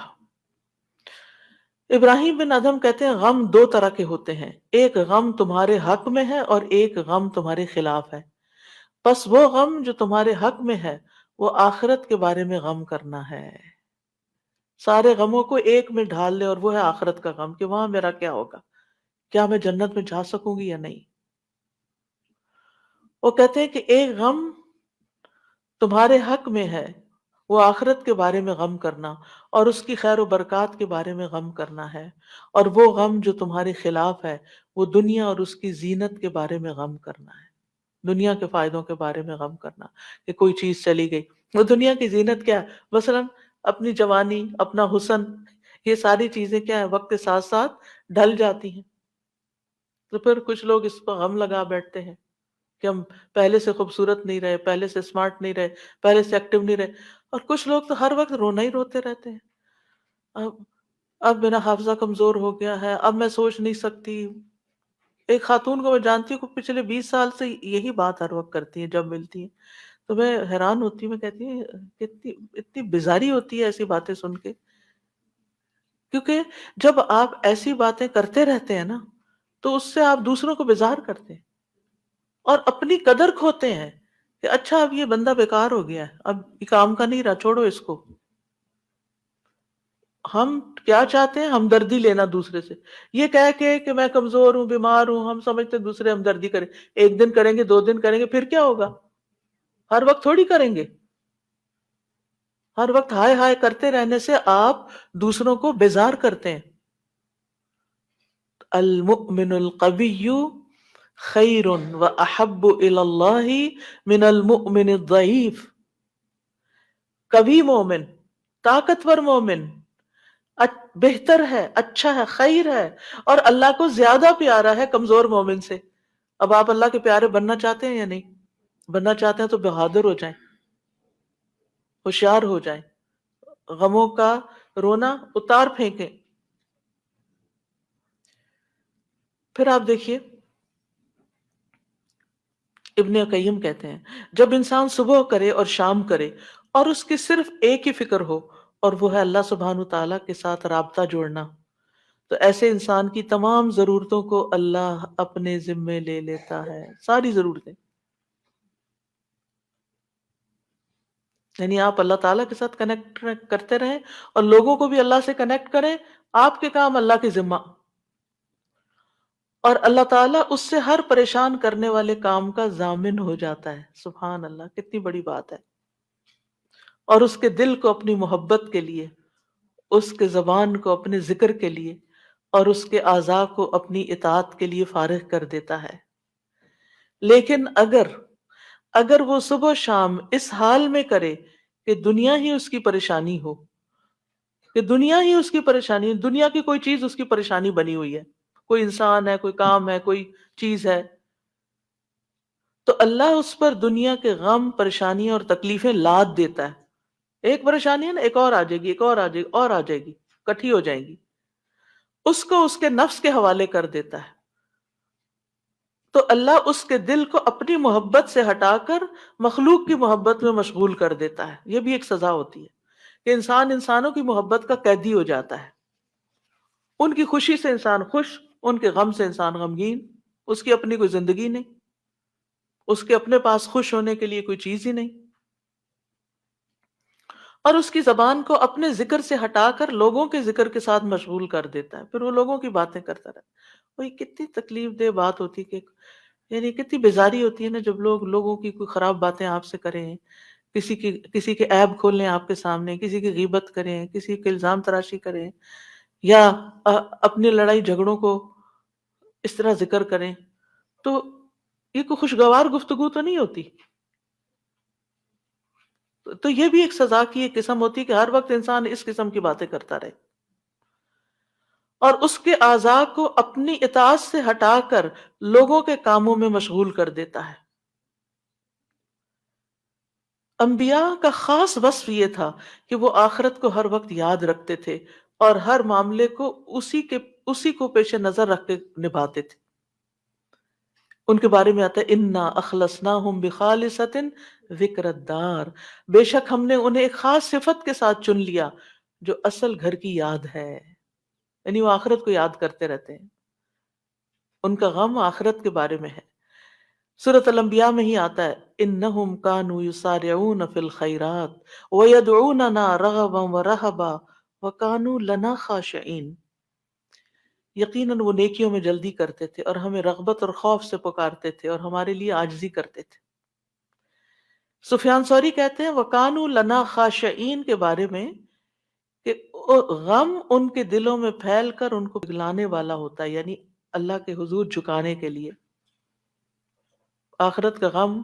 ابراہیم بن ادہم کہتے ہیں غم دو طرح کے ہوتے ہیں، ایک غم تمہارے حق میں ہے اور ایک غم تمہارے خلاف ہے. پس وہ غم جو تمہارے حق میں ہے وہ آخرت کے بارے میں غم کرنا ہے. سارے غموں کو ایک میں ڈھال لے، اور وہ ہے آخرت کا غم کہ وہاں میرا کیا ہوگا، کیا میں جنت میں جا سکوں گی یا نہیں. وہ کہتے ہیں کہ ایک غم تمہارے حق میں ہے، وہ آخرت کے بارے میں غم کرنا اور اس کی خیر و برکات کے بارے میں غم کرنا ہے. اور وہ غم جو تمہارے خلاف ہے وہ دنیا اور اس کی زینت کے بارے میں غم کرنا ہے. دنیا کے فائدوں کے بارے میں غم کرنا کہ کوئی چیز چلی گئی. وہ دنیا کی زینت کیا ہے؟ مثلا اپنی جوانی، اپنا حسن، یہ ساری چیزیں کیا ہے، وقت کے ساتھ ساتھ ڈھل جاتی ہیں. تو پھر کچھ لوگ اس پر غم لگا بیٹھتے ہیں کہ ہم پہلے سے خوبصورت نہیں رہے، پہلے سے اسمارٹ نہیں رہے، پہلے سے ایکٹیو نہیں رہے. اور کچھ لوگ تو ہر وقت رونا ہی روتے رہتے ہیں. اب اب میرا حافظہ کمزور ہو گیا ہے، اب میں سوچ نہیں سکتی. ایک خاتون کو میں جانتی ہوں کہ پچھلے 20 سال سے یہی بات ہر وقت کرتی ہے جب ملتی ہیں. تو میں حیران ہوتی ہوں، میں کہتی ہوں کتنی اتنی بیزاری ہوتی ہے ایسی باتیں سن کے. کیونکہ جب آپ ایسی باتیں کرتے رہتے ہیں نا تو اس سے آپ دوسروں کو بیزار کرتے ہیں اور اپنی قدر کھوتے ہیں کہ اچھا اب یہ بندہ بیکار ہو گیا ہے، اب یہ کام کا نہیں رہا، چھوڑو اس کو. ہم کیا چاہتے ہیں؟ ہمدردی لینا دوسرے سے. یہ کہہ کے کہ میں کمزور ہوں، بیمار ہوں، ہم سمجھتے ہیں دوسرے ہمدردی کریں. ایک دن کریں گے، 2 دن کریں گے، پھر کیا ہوگا؟ ہر وقت تھوڑی کریں گے. ہر وقت ہائے ہائے کرتے رہنے سے آپ دوسروں کو بیزار کرتے ہیں. المؤمن القوی خیر واحب الی اللہ من المؤمن الضعیف. قوی مومن، طاقتور مومن بہتر ہے، اچھا ہے، خیر ہے، اور اللہ کو زیادہ پیارا ہے کمزور مومن سے. اب آپ اللہ کے پیارے بننا چاہتے ہیں یا نہیں؟ بننا چاہتے ہیں تو بہادر ہو جائیں، ہوشیار ہو جائیں، غموں کا رونا اتار پھینکیں. پھر آپ دیکھیے ابن قیم کہتے ہیں جب انسان صبح کرے اور شام کرے اور اس کی صرف ایک ہی فکر ہو اور وہ ہے اللہ سبحانہ تعالیٰ کے ساتھ رابطہ جوڑنا، تو ایسے انسان کی تمام ضرورتوں کو اللہ اپنے ذمے لے لیتا ہے. ساری ضرورتیں. یعنی آپ اللہ تعالیٰ کے ساتھ کنیکٹ کرتے رہیں اور لوگوں کو بھی اللہ سے کنیکٹ کریں. آپ کے کام اللہ کے ذمہ، اور اللہ تعالیٰ اس سے ہر پریشان کرنے والے کام کا ضامن ہو جاتا ہے. سبحان اللہ، کتنی بڑی بات ہے. اور اس کے دل کو اپنی محبت کے لیے، اس کے زبان کو اپنے ذکر کے لیے اور اس کے اعضاء کو اپنی اطاعت کے لیے فارغ کر دیتا ہے. لیکن اگر وہ صبح شام اس حال میں کرے کہ دنیا ہی اس کی پریشانی ہو، کہ دنیا ہی اس کی پریشانی، دنیا کی کوئی چیز اس کی پریشانی بنی ہوئی ہے، کوئی انسان ہے، کوئی کام ہے، کوئی چیز ہے، تو اللہ اس پر دنیا کے غم، پریشانیاں اور تکلیفیں لاد دیتا ہے. ایک پریشانی ہے نا، ایک اور آ جائے گی، ایک اور آ جائے گی، اور آ جائے گی، کٹھی ہو جائیں گی. اس کو اس کے نفس کے حوالے کر دیتا ہے. تو اللہ اس کے دل کو اپنی محبت سے ہٹا کر مخلوق کی محبت میں مشغول کر دیتا ہے. یہ بھی ایک سزا ہوتی ہے کہ انسان انسانوں کی محبت کا قیدی ہو جاتا ہے. ان کی خوشی سے انسان خوش، ان کے غم سے انسان غمگین. اس کی اپنی کوئی زندگی نہیں، اس کے اپنے پاس خوش ہونے کے لیے کوئی چیز ہی نہیں، اور اس کی زبان کو اپنے ذکر سے ہٹا کر لوگوں کے ذکر کے ساتھ مشغول کر دیتا ہے. پھر وہ لوگوں کی باتیں کرتا رہتا ہے. وہی کتنی تکلیف دہ بات ہوتی کہ یعنی کتنی بیزاری ہوتی ہے نا جب لوگ لوگوں کی کوئی خراب باتیں آپ سے کریں، کسی کے عیب کھول لیں آپ کے سامنے، کسی کی غیبت کریں، کسی کے الزام تراشی کریں، یا اپنی لڑائی جھگڑوں کو اس طرح ذکر کریں. تو یہ کوئی خوشگوار گفتگو تو نہیں ہوتی. تو یہ بھی ایک سزا کی ایک قسم ہوتی ہے کہ ہر وقت انسان اس قسم کی باتیں کرتا رہے اور اس کے اعضاء کو اپنی اطاعت سے ہٹا کر لوگوں کے کاموں میں مشغول کر دیتا ہے۔ انبیاء کا خاص وصف یہ تھا کہ وہ آخرت کو ہر وقت یاد رکھتے تھے اور ہر معاملے کو اسی کو پیش نظر رکھ کے نبھاتے تھے۔ ان کے بارے میں آتا ہے انا اخلصناہم بخالصۃ ذکر الدار، بے شک ہم نے انہیں ایک خاص صفت کے ساتھ چن لیا جو اصل گھر کی یاد ہے، یعنی وہ آخرت کو یاد کرتے رہتے ہیں، ان کا غم آخرت کے بارے میں ہے۔ سورۃ الانبیاء میں ہی آتا ہے انہم کانوا یسارعون فی الخیرات ویدعوننا رغبا ورہبا وکانوا لنا خاشعین، یقیناً وہ نیکیوں میں جلدی کرتے تھے اور ہمیں رغبت اور خوف سے پکارتے تھے اور ہمارے لیے عاجزی کرتے تھے۔ سفیان ثوری کہتے ہیں وَكَانُوا لَنَا خَاشِعِينَ کے بارے میں کہ غم ان کے دلوں میں پھیل کر ان کو پگلانے والا ہوتا ہے، یعنی اللہ کے حضور جھکانے کے لیے۔ آخرت کا غم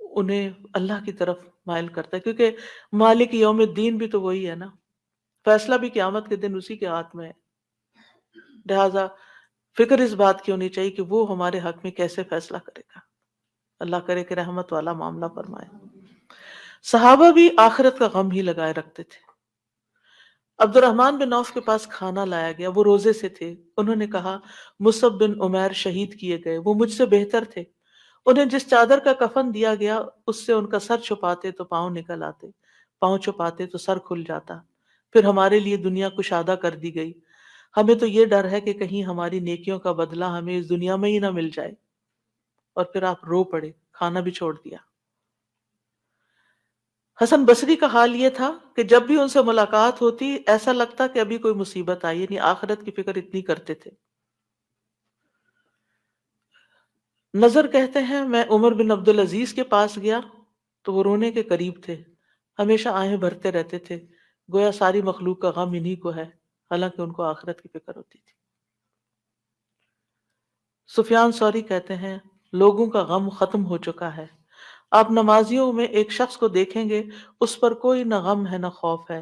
انہیں اللہ کی طرف مائل کرتا ہے، کیونکہ مالک یوم الدین بھی تو وہی ہے نا، فیصلہ بھی قیامت کے دن اسی کے ہاتھ میں ہے۔ لہذا فکر اس بات کی ہونی چاہیے کہ وہ ہمارے حق میں کیسے فیصلہ کرے گا۔ اللہ کرے کہ رحمت والا معاملہ فرمائے۔ صحابہ بھی آخرت کا غم ہی لگائے رکھتے تھے۔ عبد الرحمن بن عوف کے پاس کھانا لایا گیا، وہ روزے سے تھے۔ انہوں نے کہا مصعب بن عمیر شہید کیے گئے، وہ مجھ سے بہتر تھے، انہیں جس چادر کا کفن دیا گیا اس سے ان کا سر چھپاتے تو پاؤں نکل آتے، پاؤں چھپاتے تو سر کھل جاتا، پھر ہمارے لیے دنیا کشادہ کر دی گئی، ہمیں تو یہ ڈر ہے کہ کہیں ہماری نیکیوں کا بدلہ ہمیں اس دنیا میں ہی نہ مل جائے۔ اور پھر آپ رو پڑے، کھانا بھی چھوڑ دیا۔ حسن بصری کا حال یہ تھا کہ جب بھی ان سے ملاقات ہوتی ایسا لگتا کہ ابھی کوئی مصیبت آئی، یعنی آخرت کی فکر اتنی کرتے تھے۔ نظر کہتے ہیں میں عمر بن عبدالعزیز کے پاس گیا تو وہ رونے کے قریب تھے، ہمیشہ آہیں بھرتے رہتے تھے، گویا ساری مخلوق کا غم انہی کو ہے، حالانکہ ان کو آخرت کی فکر ہوتی تھی۔ سفیان ثوری کہتے ہیں لوگوں کا غم ختم ہو چکا ہے، آپ نمازیوں میں ایک شخص کو دیکھیں گے اس پر کوئی نہ غم ہے نہ خوف ہے۔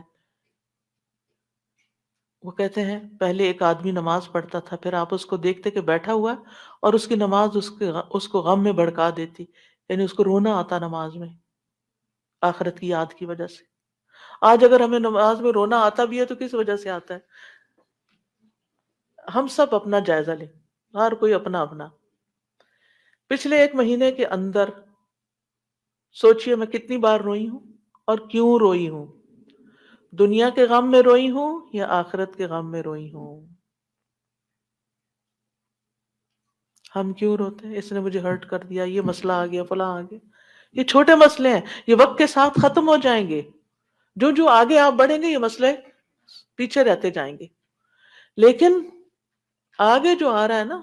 وہ کہتے ہیں پہلے ایک آدمی نماز پڑھتا تھا، پھر آپ اس کو دیکھتے کہ بیٹھا ہوا ہے اور اس کی نماز اس کو غم میں بھڑکا دیتی، یعنی اس کو رونا آتا نماز میں آخرت کی یاد کی وجہ سے۔ آج اگر ہمیں نماز میں رونا آتا بھی ہے تو کس وجہ سے آتا ہے؟ ہم سب اپنا جائزہ لیں، ہر کوئی اپنا اپنا۔ پچھلے ایک مہینے کے اندر سوچئے میں کتنی بار روئی ہوں اور کیوں روئی ہوں، دنیا کے غم میں روئی ہوں یا آخرت کے غم میں روئی ہوں۔ ہم کیوں روتے ہیں؟ اس نے مجھے ہرٹ کر دیا، یہ مسئلہ آ گیا، فلاں آ گیا۔ یہ چھوٹے مسئلے ہیں، یہ وقت کے ساتھ ختم ہو جائیں گے، جو جو آگے آپ بڑھیں گے یہ مسئلے پیچھے رہتے جائیں گے۔ لیکن آگے جو آ رہا ہے نا،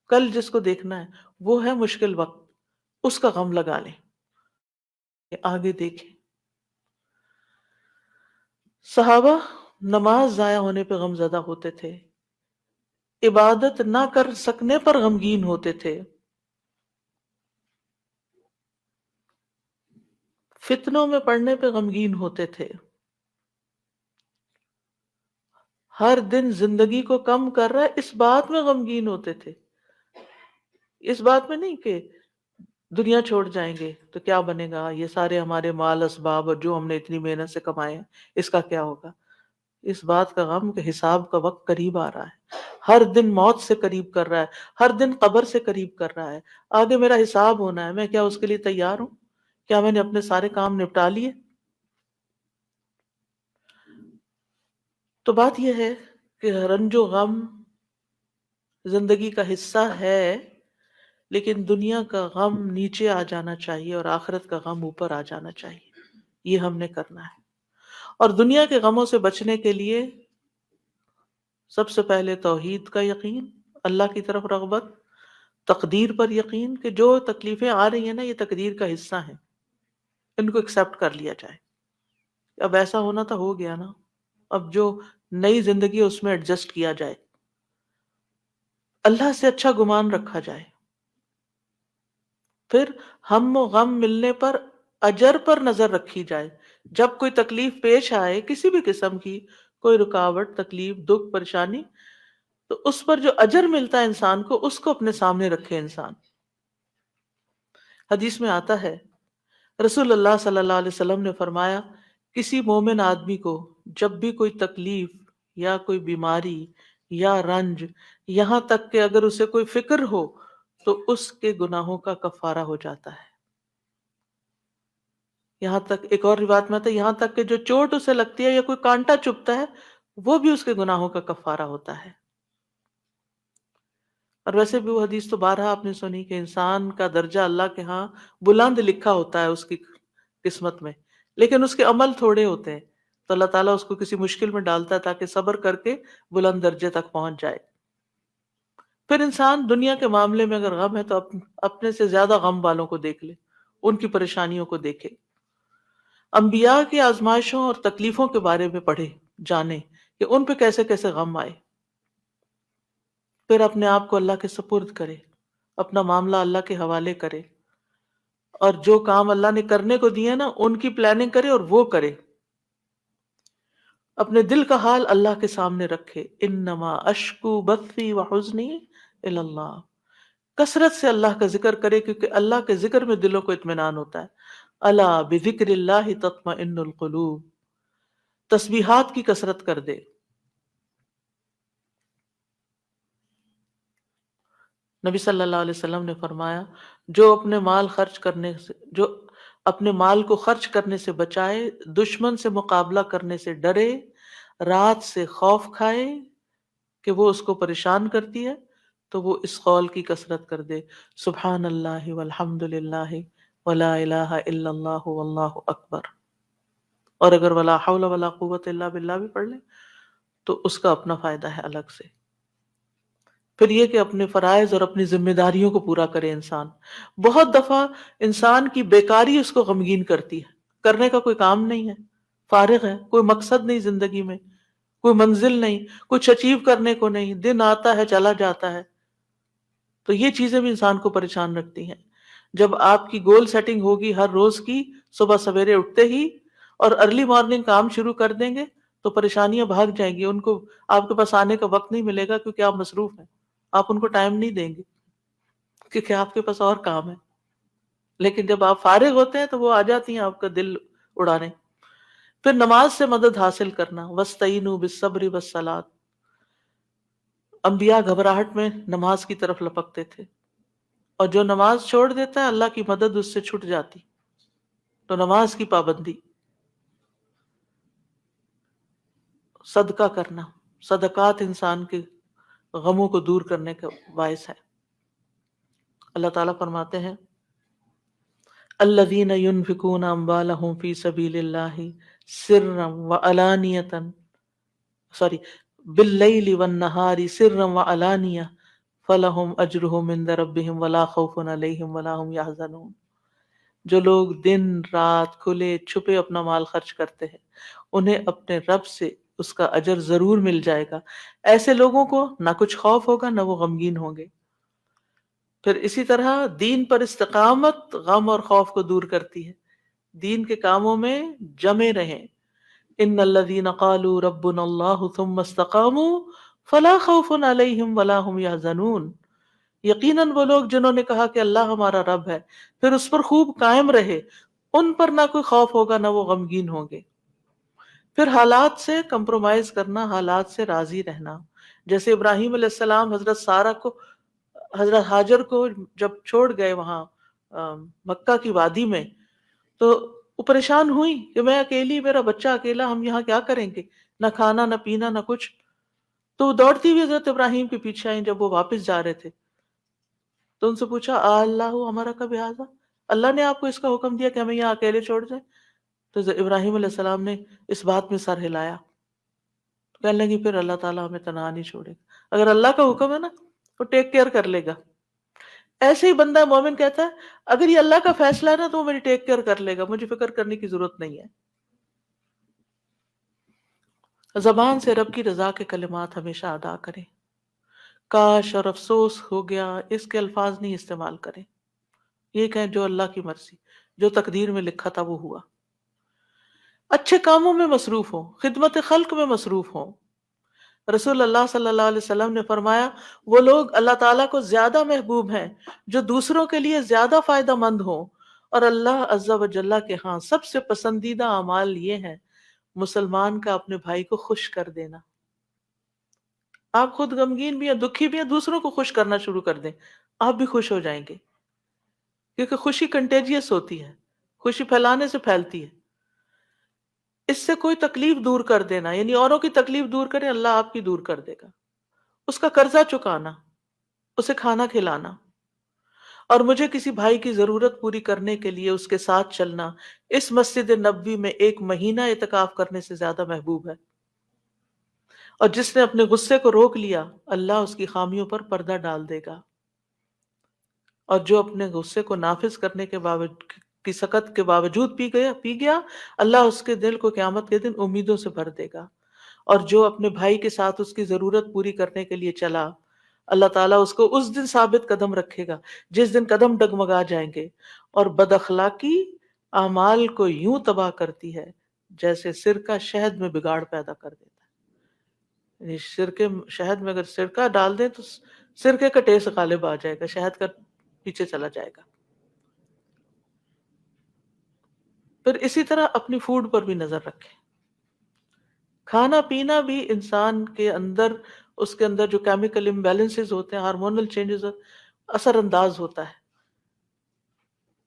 کل جس کو دیکھنا ہے وہ ہے مشکل وقت، اس کا غم لگا لیں کہ آگے دیکھیں۔ صحابہ نماز ضائع ہونے پہ غم زدہ ہوتے تھے، عبادت نہ کر سکنے پر غمگین ہوتے تھے، فتنوں میں پڑنے پہ غمگین ہوتے تھے، ہر دن زندگی کو کم کر رہا ہے اس بات میں غمگین ہوتے تھے، اس بات میں نہیں کہ دنیا چھوڑ جائیں گے تو کیا بنے گا، یہ سارے ہمارے مال اسباب اور جو ہم نے اتنی محنت سے کمائے ہیں اس کا کیا ہوگا۔ اس بات کا غم کہ حساب کا وقت قریب آ رہا ہے، ہر دن موت سے قریب کر رہا ہے، ہر دن قبر سے قریب کر رہا ہے، آگے میرا حساب ہونا ہے، میں کیا اس کے لیے تیار ہوں؟ کیا میں نے اپنے سارے کام نپٹا لیے؟ تو بات یہ ہے کہ رنج و غم زندگی کا حصہ ہے، لیکن دنیا کا غم نیچے آ جانا چاہیے اور آخرت کا غم اوپر آ جانا چاہیے، یہ ہم نے کرنا ہے۔ اور دنیا کے غموں سے بچنے کے لیے سب سے پہلے توحید کا یقین، اللہ کی طرف رغبت، تقدیر پر یقین کہ جو تکلیفیں آ رہی ہیں نا یہ تقدیر کا حصہ ہیں، ان کو ایکسپٹ کر لیا جائے۔ اب ایسا ہونا تو ہو گیا نا، اب جو نئی زندگی ہے اس میں ایڈجسٹ کیا جائے، اللہ سے اچھا گمان رکھا جائے، پھر ہم و غم ملنے پر اجر پر نظر رکھی جائے. جب کوئی تکلیف پیش آئے کسی بھی قسم کی، کوئی رکاوٹ، تکلیف، دکھ، پریشانی، تو اس پر جو اجر ملتا ہے انسان کو، اس کو اپنے سامنے رکھے انسان. حدیث میں آتا ہے رسول اللہ صلی اللہ علیہ وسلم نے فرمایا کسی مومن آدمی کو جب بھی کوئی تکلیف یا کوئی بیماری یا رنج، یہاں تک کہ اگر اسے کوئی فکر ہو تو اس کے گناہوں کا کفارہ ہو جاتا ہے. یہاں تک ایک اور روایت میں آتا ہے یہاں تک کہ جو چوٹ اسے لگتی ہے یا کوئی کانٹا چبھتا ہے وہ بھی اس کے گناہوں کا کفارہ ہوتا ہے. اور ویسے بھی وہ حدیث تو بارہا آپ نے سنی کہ انسان کا درجہ اللہ کے ہاں بلند لکھا ہوتا ہے اس کی قسمت میں، لیکن اس کے عمل تھوڑے ہوتے ہیں، تو اللہ تعالیٰ اس کو کسی مشکل میں ڈالتا ہے تاکہ صبر کر کے بلند درجے تک پہنچ جائے. پھر انسان دنیا کے معاملے میں اگر غم ہے تو اپنے سے زیادہ غم والوں کو دیکھ لے، ان کی پریشانیوں کو دیکھے، انبیاء کی آزمائشوں اور تکلیفوں کے بارے میں پڑھے، جانے کہ ان پہ کیسے کیسے غم آئے، پھر اپنے آپ کو اللہ کے سپرد کرے، اپنا معاملہ اللہ کے حوالے کرے، اور جو کام اللہ نے کرنے کو دیے نا ان کی پلاننگ کرے اور وہ کرے. اپنے دل کا حال اللہ کے سامنے رکھے. انما اشکو بثی وحزنی الی اللہ، کثرت سے اللہ کا ذکر کرے کیونکہ اللہ کے ذکر میں دلوں کو اطمینان ہوتا ہے. الا بذکر اللہ تطمئن القلوب، تسبیحات کی کثرت کر دے. نبی صلی اللہ علیہ وسلم نے فرمایا جو اپنے مال کو خرچ کرنے سے بچائے، دشمن سے مقابلہ کرنے سے ڈرے، رات سے خوف کھائے کہ وہ اس کو پریشان کرتی ہے، تو وہ اس قول کی کثرت کر دے سبحان اللہ والحمد للہ ولا الہ الا اللہ واللہ اکبر. اور اگر ولا حول ولا قوت الا باللہ بھی پڑھ لے تو اس کا اپنا فائدہ ہے الگ سے. پھر یہ کہ اپنے فرائض اور اپنی ذمہ داریوں کو پورا کرے انسان. بہت دفعہ انسان کی بیکاری اس کو غمگین کرتی ہے، کرنے کا کوئی کام نہیں ہے، فارغ ہے، کوئی مقصد نہیں زندگی میں، کوئی منزل نہیں، کچھ اچیو کرنے کو نہیں، دن آتا ہے چلا جاتا ہے. تو یہ چیزیں بھی انسان کو پریشان رکھتی ہیں. جب آپ کی گول سیٹنگ ہوگی ہر روز کی، صبح سویرے اٹھتے ہی اور ارلی مارننگ کام شروع کر دیں گے تو پریشانیاں بھاگ جائیں گی، ان کو آپ کے پاس آنے کا وقت نہیں ملے گا کیونکہ آپ مصروف ہیں، آپ ان کو ٹائم نہیں دیں گے کیونکہ آپ کے پاس اور کام ہے. لیکن جب آپ فارغ ہوتے ہیں تو وہ آ جاتی ہیں آپ کا دل اڑانے. پھر نماز سے مدد حاصل کرنا، وَاسْتَعِينُوا بِالصَّبْرِ وَالصَّلَاةِ. انبیاء گھبراہٹ میں نماز کی طرف لپکتے تھے، اور جو نماز چھوڑ دیتا ہے اللہ کی مدد اس سے چھٹ جاتی. تو نماز کی پابندی، صدقہ کرنا، صدقات انسان کے غموں کو دور کرنے کا باعث ہے. اللہ تعالیٰ فرماتے ہیں الذین ينفقون اموالهم فی سبیل اللہ سرا وعلانیۃ باللیل والنہار سرا وعلانیہ فلہم اجرہم عند ربہم ولا خوف علیہم ولا هم یحزنون. جو لوگ دن رات کھلے چھپے اپنا مال خرچ کرتے ہیں انہیں اپنے رب سے اس کا اجر ضرور مل جائے گا. ایسے لوگوں کو نہ کچھ خوف ہوگا نہ وہ غمگین ہوں گے. پھر اسی طرح دین پر استقامت غم اور خوف کو دور کرتی ہے. دین کے کاموں میں جمے رہیں. ان الذین قالوا ربنا اللہ ثم استقاموا فلا خوف علیہم ولا هم یحزنون. یقیناً وہ لوگ جنہوں نے کہا کہ اللہ ہمارا رب ہے، پھر اس پر خوب قائم رہے، ان پر نہ کوئی خوف ہوگا نہ وہ غمگین ہوں گے. پھر حالات سے کمپرومائز کرنا، حالات سے راضی رہنا. جیسے ابراہیم علیہ السلام حضرت سارہ کو، حضرت ہاجر کو جب چھوڑ گئے وہاں مکہ کی وادی میں، تو وہ پریشان ہوئی کہ میں اکیلی، میرا بچہ اکیلا، ہم یہاں کیا کریں گے، نہ کھانا نہ پینا نہ کچھ. تو وہ دوڑتی ہوئی حضرت ابراہیم کے پیچھے آئیں. جب وہ واپس جا رہے تھے تو ان سے پوچھا اللہ ہمارا کب بہذا، اللہ نے آپ کو اس کا حکم دیا کہ ہمیں یہاں اکیلے چھوڑ جائیں؟ تو ابراہیم علیہ السلام نے اس بات میں سر ہلایا، کہنے لگی پھر اللہ تعالیٰ ہمیں تنہا نہیں چھوڑے گا، اگر اللہ کا حکم ہے نا وہ ٹیک کیئر کر لے گا. ایسے ہی بندہ مومن کہتا ہے اگر یہ اللہ کا فیصلہ ہے نا تو وہ میری ٹیک کیئر کر لے گا، مجھے فکر کرنے کی ضرورت نہیں ہے. زبان سے رب کی رضا کے کلمات ہمیشہ ادا کریں. کاش اور افسوس ہو گیا اس کے الفاظ نہیں استعمال کریں. یہ کہیں جو اللہ کی مرضی، جو تقدیر میں لکھا تھا وہ ہوا. اچھے کاموں میں مصروف ہوں، خدمت خلق میں مصروف ہوں. رسول اللہ صلی اللہ علیہ وسلم نے فرمایا وہ لوگ اللہ تعالیٰ کو زیادہ محبوب ہیں جو دوسروں کے لیے زیادہ فائدہ مند ہوں، اور اللہ عز و جل کے ہاں سب سے پسندیدہ اعمال یہ ہیں مسلمان کا اپنے بھائی کو خوش کر دینا. آپ خود غمگین بھی ہیں، دکھی بھی ہیں، دوسروں کو خوش کرنا شروع کر دیں، آپ بھی خوش ہو جائیں گے. کیونکہ خوشی کنٹیجیس ہوتی ہے، خوشی پھیلانے سے پھیلتی ہے. اس سے کوئی تکلیف دور کر دینا، یعنی اوروں کی تکلیف دور کریں، اللہ آپ کی دور کر دے گا. اس کا قرضہ چکانا، اسے کھانا کھلانا، اور مجھے کسی بھائی کی ضرورت پوری کرنے کے لیے اس کے ساتھ چلنا اس مسجد نبوی میں 1 مہینہ اعتکاف کرنے سے زیادہ محبوب ہے. اور جس نے اپنے غصے کو روک لیا اللہ اس کی خامیوں پر پردہ ڈال دے گا، اور جو اپنے غصے کو نافذ کرنے کے باوجود کی سخت کے باوجود پی گیا اللہ اس کے دل کو قیامت کے دن امیدوں سے بھر دے گا. اور جو اپنے بھائی کے ساتھ اس کی ضرورت پوری کرنے کے لیے چلا اللہ تعالیٰ اس کو اس دن ثابت قدم رکھے گا جس دن قدم ڈگمگا جائیں گے. اور بد اخلاقی اعمال کو یوں تباہ کرتی ہے جیسے سرکہ شہد میں بگاڑ پیدا کر دیتا ہے. یعنی شہد میں اگر سرکہ ڈال دیں تو سرکے کا ٹیسٹ غالب آ جائے گا، شہد کا پیچھے چلا جائے گا. پھر اسی طرح اپنی فوڈ پر بھی نظر رکھیں. کھانا پینا بھی انسان کے اندر، اس کے اندر جو کیمیکل امبیلنسز ہوتے ہیں، ہارمونل چینجز اثر انداز ہوتا ہے.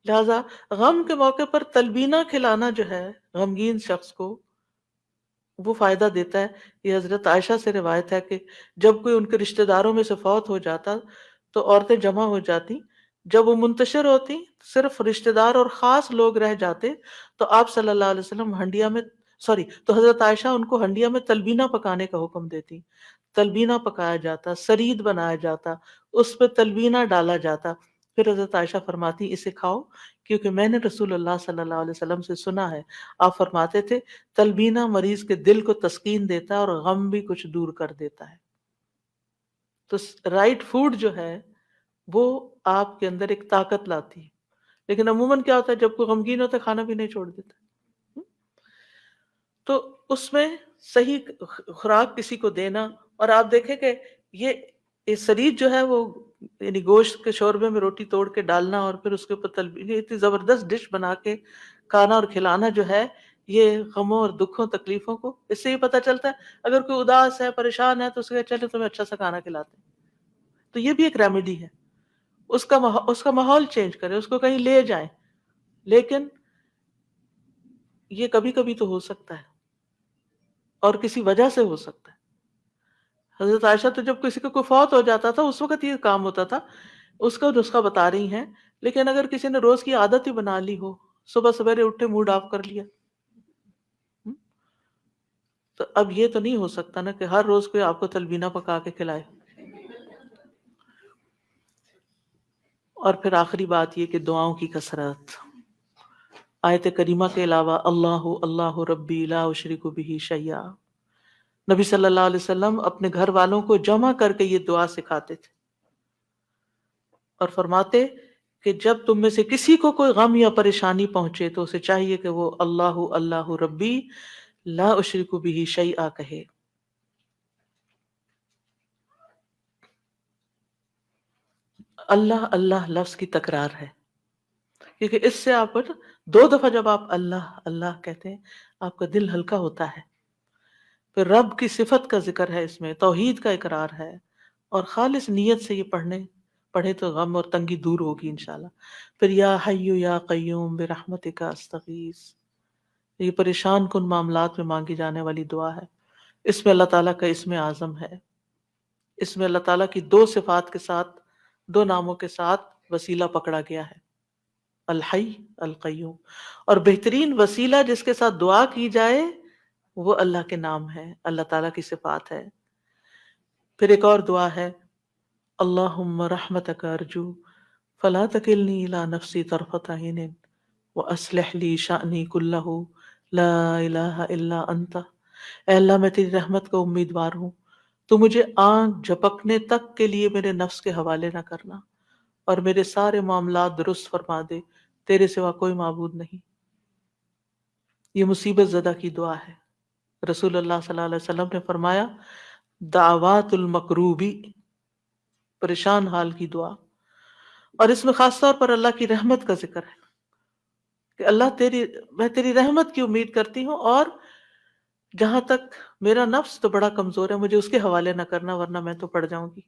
لہذا غم کے موقع پر تلبینہ کھلانا جو ہے غمگین شخص کو وہ فائدہ دیتا ہے. یہ حضرت عائشہ سے روایت ہے کہ جب کوئی ان کے رشتہ داروں میں سے فوت ہو جاتا تو عورتیں جمع ہو جاتی. جب وہ منتشر ہوتی صرف رشتہ دار اور خاص لوگ رہ جاتے تو آپ صلی اللہ علیہ وسلم تو حضرت عائشہ ان کو ہنڈیا میں تلبینہ پکانے کا حکم دیتی. تلبینہ پکایا جاتا، سرید بنایا جاتا، اس پہ تلبینہ ڈالا جاتا. پھر حضرت عائشہ فرماتی اسے کھاؤ کیونکہ میں نے رسول اللہ صلی اللہ علیہ وسلم سے سنا ہے آپ فرماتے تھے تلبینہ مریض کے دل کو تسکین دیتا ہے اور غم بھی کچھ دور کر دیتا ہے. تو رائٹ فوڈ جو ہے وہ آپ کے اندر ایک طاقت لاتی ہے. لیکن عموماً کیا ہوتا ہے جب کوئی غمگین ہوتا ہے کھانا بھی نہیں چھوڑ دیتا. تو اس میں صحیح خوراک کسی کو دینا. اور آپ دیکھیں کہ یہ سرید جو ہے وہ یعنی گوشت کے شوربے میں روٹی توڑ کے ڈالنا اور پھر اس کے اوپر تلبینہ، اتنی زبردست ڈش بنا کے کھانا اور کھلانا جو ہے یہ غموں اور دکھوں تکلیفوں کو، اس سے یہ پتہ چلتا ہے اگر کوئی اداس ہے پریشان ہے تو اسے چلے تمہیں اچھا سا کھانا کھلاتے ہیں. تو یہ بھی ایک ریمیڈی ہے. اس کا ماحول چینج کرے، اس کو کہیں لے جائیں. لیکن یہ کبھی کبھی تو ہو سکتا ہے اور کسی وجہ سے ہو سکتا ہے. حضرت عائشہ تو جب کسی کو کوئی فوت ہو جاتا تھا اس وقت یہ کام ہوتا تھا، اس کا نسخہ بتا رہی ہیں. لیکن اگر کسی نے روز کی عادت ہی بنا لی ہو، صبح سویرے اٹھے موڈ آف کر لیا، تو اب یہ تو نہیں ہو سکتا نا کہ ہر روز کوئی آپ کو تلبینہ پکا کے کھلائے. اور پھر آخری بات یہ کہ دعاؤں کی کثرت. آیت کریمہ کے علاوہ اللہ اللہ ربی لا اشرک بہ شیئا، نبی صلی اللہ علیہ وسلم اپنے گھر والوں کو جمع کر کے یہ دعا سکھاتے تھے اور فرماتے کہ جب تم میں سے کسی کو کوئی غم یا پریشانی پہنچے تو اسے چاہیے کہ وہ اللہ اللہ ربی لا اشرک بہ شیئا کہے. اللہ اللہ لفظ کی تکرار ہے کیونکہ اس سے آپ 2 دفعہ جب آپ اللہ اللہ کہتے ہیں آپ کا دل ہلکا ہوتا ہے. پھر رب کی صفت کا ذکر ہے، اس میں توحید کا اقرار ہے، اور خالص نیت سے یہ پڑھے تو غم اور تنگی دور ہوگی انشاءاللہ. پھر یا حی یا قیوم برحمتک استغیث، یہ پریشان کن معاملات میں مانگی جانے والی دعا ہے. اس میں اللہ تعالیٰ کا اسم اعظم ہے، اس میں اللہ تعالیٰ کی 2 صفات کے ساتھ 2 ناموں کے ساتھ وسیلہ پکڑا گیا ہے، الحی القیوم. اور بہترین وسیلہ جس کے ساتھ دعا کی جائے وہ اللہ کے نام ہے، اللہ تعالیٰ کی صفات ہے. پھر ایک اور دعا ہے اللہم رحمتک ارجو فلا تکلنی الی نفسی طرفۃ عین واصلح لی شأنی کلہ لا الہ الا انت. اے اللہ میں تیری رحمت کا امیدوار ہوں، تو مجھے آنکھ جھپکنے تک کے لیے میرے نفس کے حوالے نہ کرنا اور میرے سارے معاملات درست فرما دے. تیرے سوا کوئی معبود نہیں۔ یہ مصیبت زدہ کی دعا ہے۔ رسول اللہ صلی اللہ علیہ وسلم نے فرمایا دعوات المکروبی، پریشان حال کی دعا، اور اس میں خاص طور پر اللہ کی رحمت کا ذکر ہے کہ اللہ میں تیری رحمت کی امید کرتی ہوں، اور جہاں تک میرا نفس تو بڑا کمزور ہے، مجھے اس کے حوالے نہ کرنا ورنہ میں تو پڑ جاؤں گی،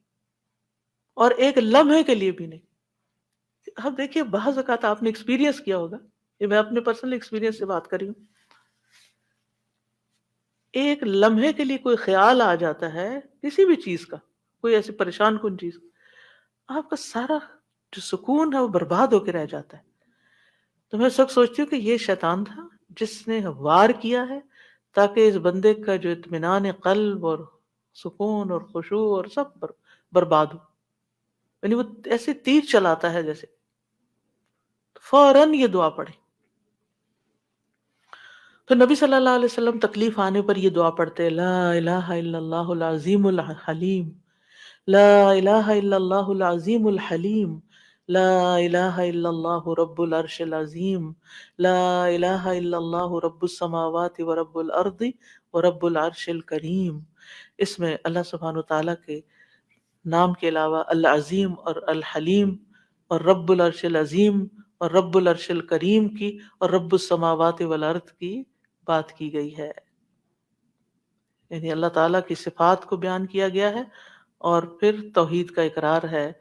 اور ایک لمحے کے لیے بھی نہیں۔ اب دیکھیے بعض اوقات آپ نے ایکسپیرینس کیا ہوگا، یہ میں اپنے پرسنل ایکسپیرینس سے بات کر رہی ہوں، ایک لمحے کے لیے کوئی خیال آ جاتا ہے کسی بھی چیز کا، کوئی ایسی پریشان کن چیز، آپ کا سارا جو سکون ہے وہ برباد ہو کے رہ جاتا ہے۔ تو میں سب سوچتی ہوں کہ یہ شیطان تھا جس نے وار کیا ہے تاکہ اس بندے کا جو اطمینان قلب اور سکون اور خشوع اور سب برباد ہو، یعنی وہ ایسے تیر چلاتا ہے جیسے۔ فوراً یہ دعا پڑھے۔ تو نبی صلی اللہ علیہ وسلم تکلیف آنے پر یہ دعا پڑھتے لا الہ الا اللہ العظیم الحلیم، لا الہ الا اللہ العظیم الحلیم، لا الہ الا اللہ رب العرش العظیم، لا الہ الا اللہ رب السماوات ورب الارض ورب العرش الکریم۔ اس میں اللہ سبحانہ وتعالیٰ کے نام کے علاوہ العظیم اور الحلیم اور رب العرش العظیم اور رب العرش الکریم کی اور رب السماوات والارض کی بات کی گئی ہے، یعنی اللہ تعالیٰ کی صفات کو بیان کیا گیا ہے، اور پھر توحید کا اقرار ہے۔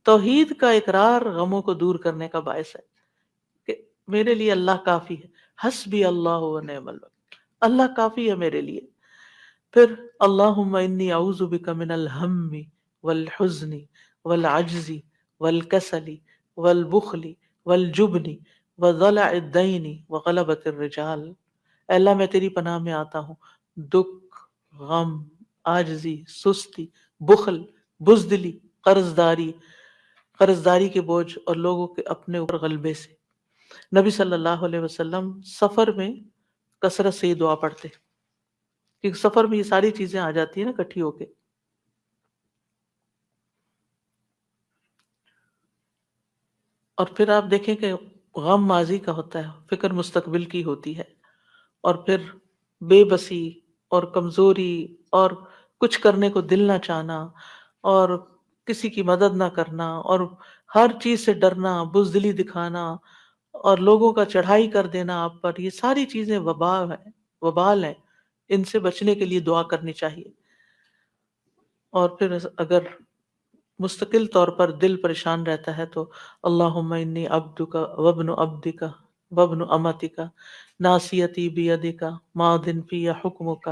توحید کا اقرار غموں کو دور کرنے کا باعث ہے کہ میرے لیے اللہ کافی ہے، حسبی اللہ و نعم الوکیل، اللہ کافی ہے میرے لیے۔ پھر اللہم انی اعوذ بک من الہم والحزن والعجز والکسل والبخل والجبن وضلع الدین وغلبۃ الرجال۔ اے اللہ میں تیری پناہ میں آتا ہوں دکھ، غم، عاجزی، سستی، بخل، بزدلی، قرضداری کے بوجھ اور لوگوں کے اپنے اوپر غلبے سے۔ نبی صلی اللہ علیہ وسلم سفر میں کثرت سے یہ دعا پڑھتے کیونکہ سفر میں یہ ساری چیزیں آ جاتی ہیں نا اکٹھی ہو کے۔ اور پھر آپ دیکھیں کہ غم ماضی کا ہوتا ہے، فکر مستقبل کی ہوتی ہے، اور پھر بے بسی اور کمزوری اور کچھ کرنے کو دل نہ چاہنا اور کسی کی مدد نہ کرنا اور ہر چیز سے ڈرنا، بزدلی دکھانا اور لوگوں کا چڑھائی کر دینا آپ پر، یہ ساری چیزیں وبال ہیں، ان سے بچنے کے لیے دعا کرنی چاہیے۔ اور پھر اگر مستقل طور پر دل پریشان رہتا ہے تو اللہم انی عبدک وابن عبدک وابن امتک ناصیتی بیدک ماض فی حکمک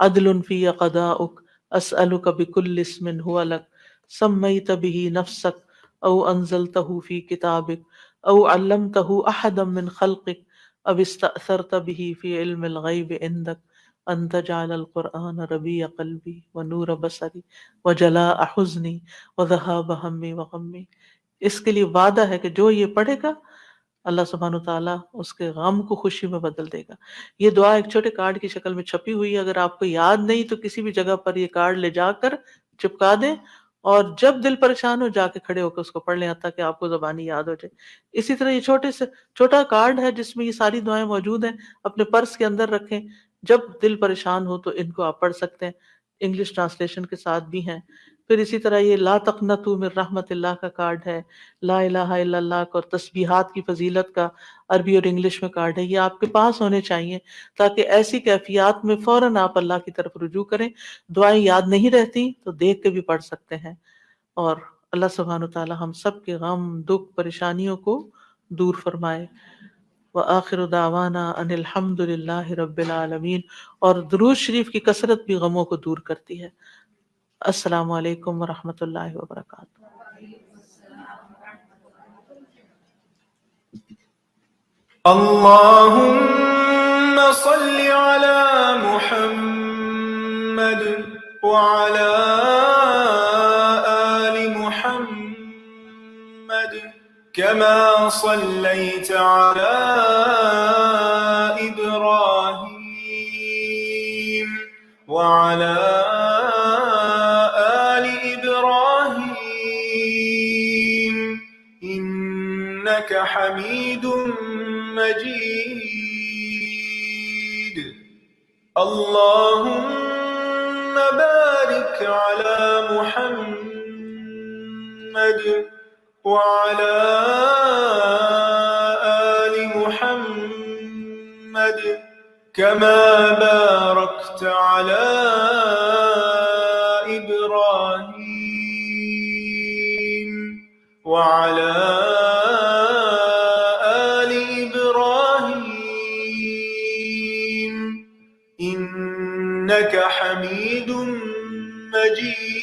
عدل فی قضاؤک اسألک بکل اسم هو لک سمیت به نفسک او انزلتہ فی کتابک او علمتہ احدا من خلقک او استأثرت به فی علم الغیب عندک ان تجعل القرآن ربیع قلبی ونور بصری وجلاء حزنی وذہاب ہمی وغمی۔ اس کے لیے وعدہ ہے کہ جو یہ پڑھے گا اللہ سبحانہ تعالیٰ اس کے غم کو خوشی میں بدل دے گا۔ یہ دعا ایک چھوٹے کارڈ کی شکل میں چھپی ہوئی ہے، اگر آپ کو یاد نہیں تو کسی بھی جگہ پر یہ کارڈ لے جا کر چپکا دیں، اور جب دل پریشان ہو جا کے کھڑے ہو کے اس کو پڑھ لیں تاکہ آپ کو زبانی یاد ہو جائے۔ اسی طرح یہ چھوٹا کارڈ ہے جس میں یہ ساری دعائیں موجود ہیں، اپنے پرس کے اندر رکھیں، جب دل پریشان ہو تو ان کو آپ پڑھ سکتے ہیں، انگلش ٹرانسلیشن کے ساتھ بھی ہیں۔ پھر اسی طرح یہ لا تقنطوا من رحمت اللہ کا کارڈ ہے، لا الہ الا اللہ کا اور تسبیحات کی فضیلت کا عربی اور انگلش میں کارڈ ہے، یہ آپ کے پاس ہونے چاہیے تاکہ ایسی کیفیات میں فوراً آپ اللہ کی طرف رجوع کریں۔ دعائیں یاد نہیں رہتی تو دیکھ کے بھی پڑھ سکتے ہیں، اور اللہ سبحانہ تعالی ہم سب کے غم، دکھ، پریشانیوں کو دور فرمائے۔ وآخر دعوانا ان الحمد للہ رب العالمین۔ اور درود شریف کی کثرت بھی غموں کو دور کرتی ہے۔ السلام علیکم ورحمۃ اللہ وبرکاتہ۔ اللهم صل على محمد وعلى آل محمد كما صليت على إبراهيم وعلى آل إبراهيم إنك حميد اللهم بارك على محمد وعلى آل محمد كما باركت على إبراهيم وعلى آل إبراهيم إنك حميد مجيد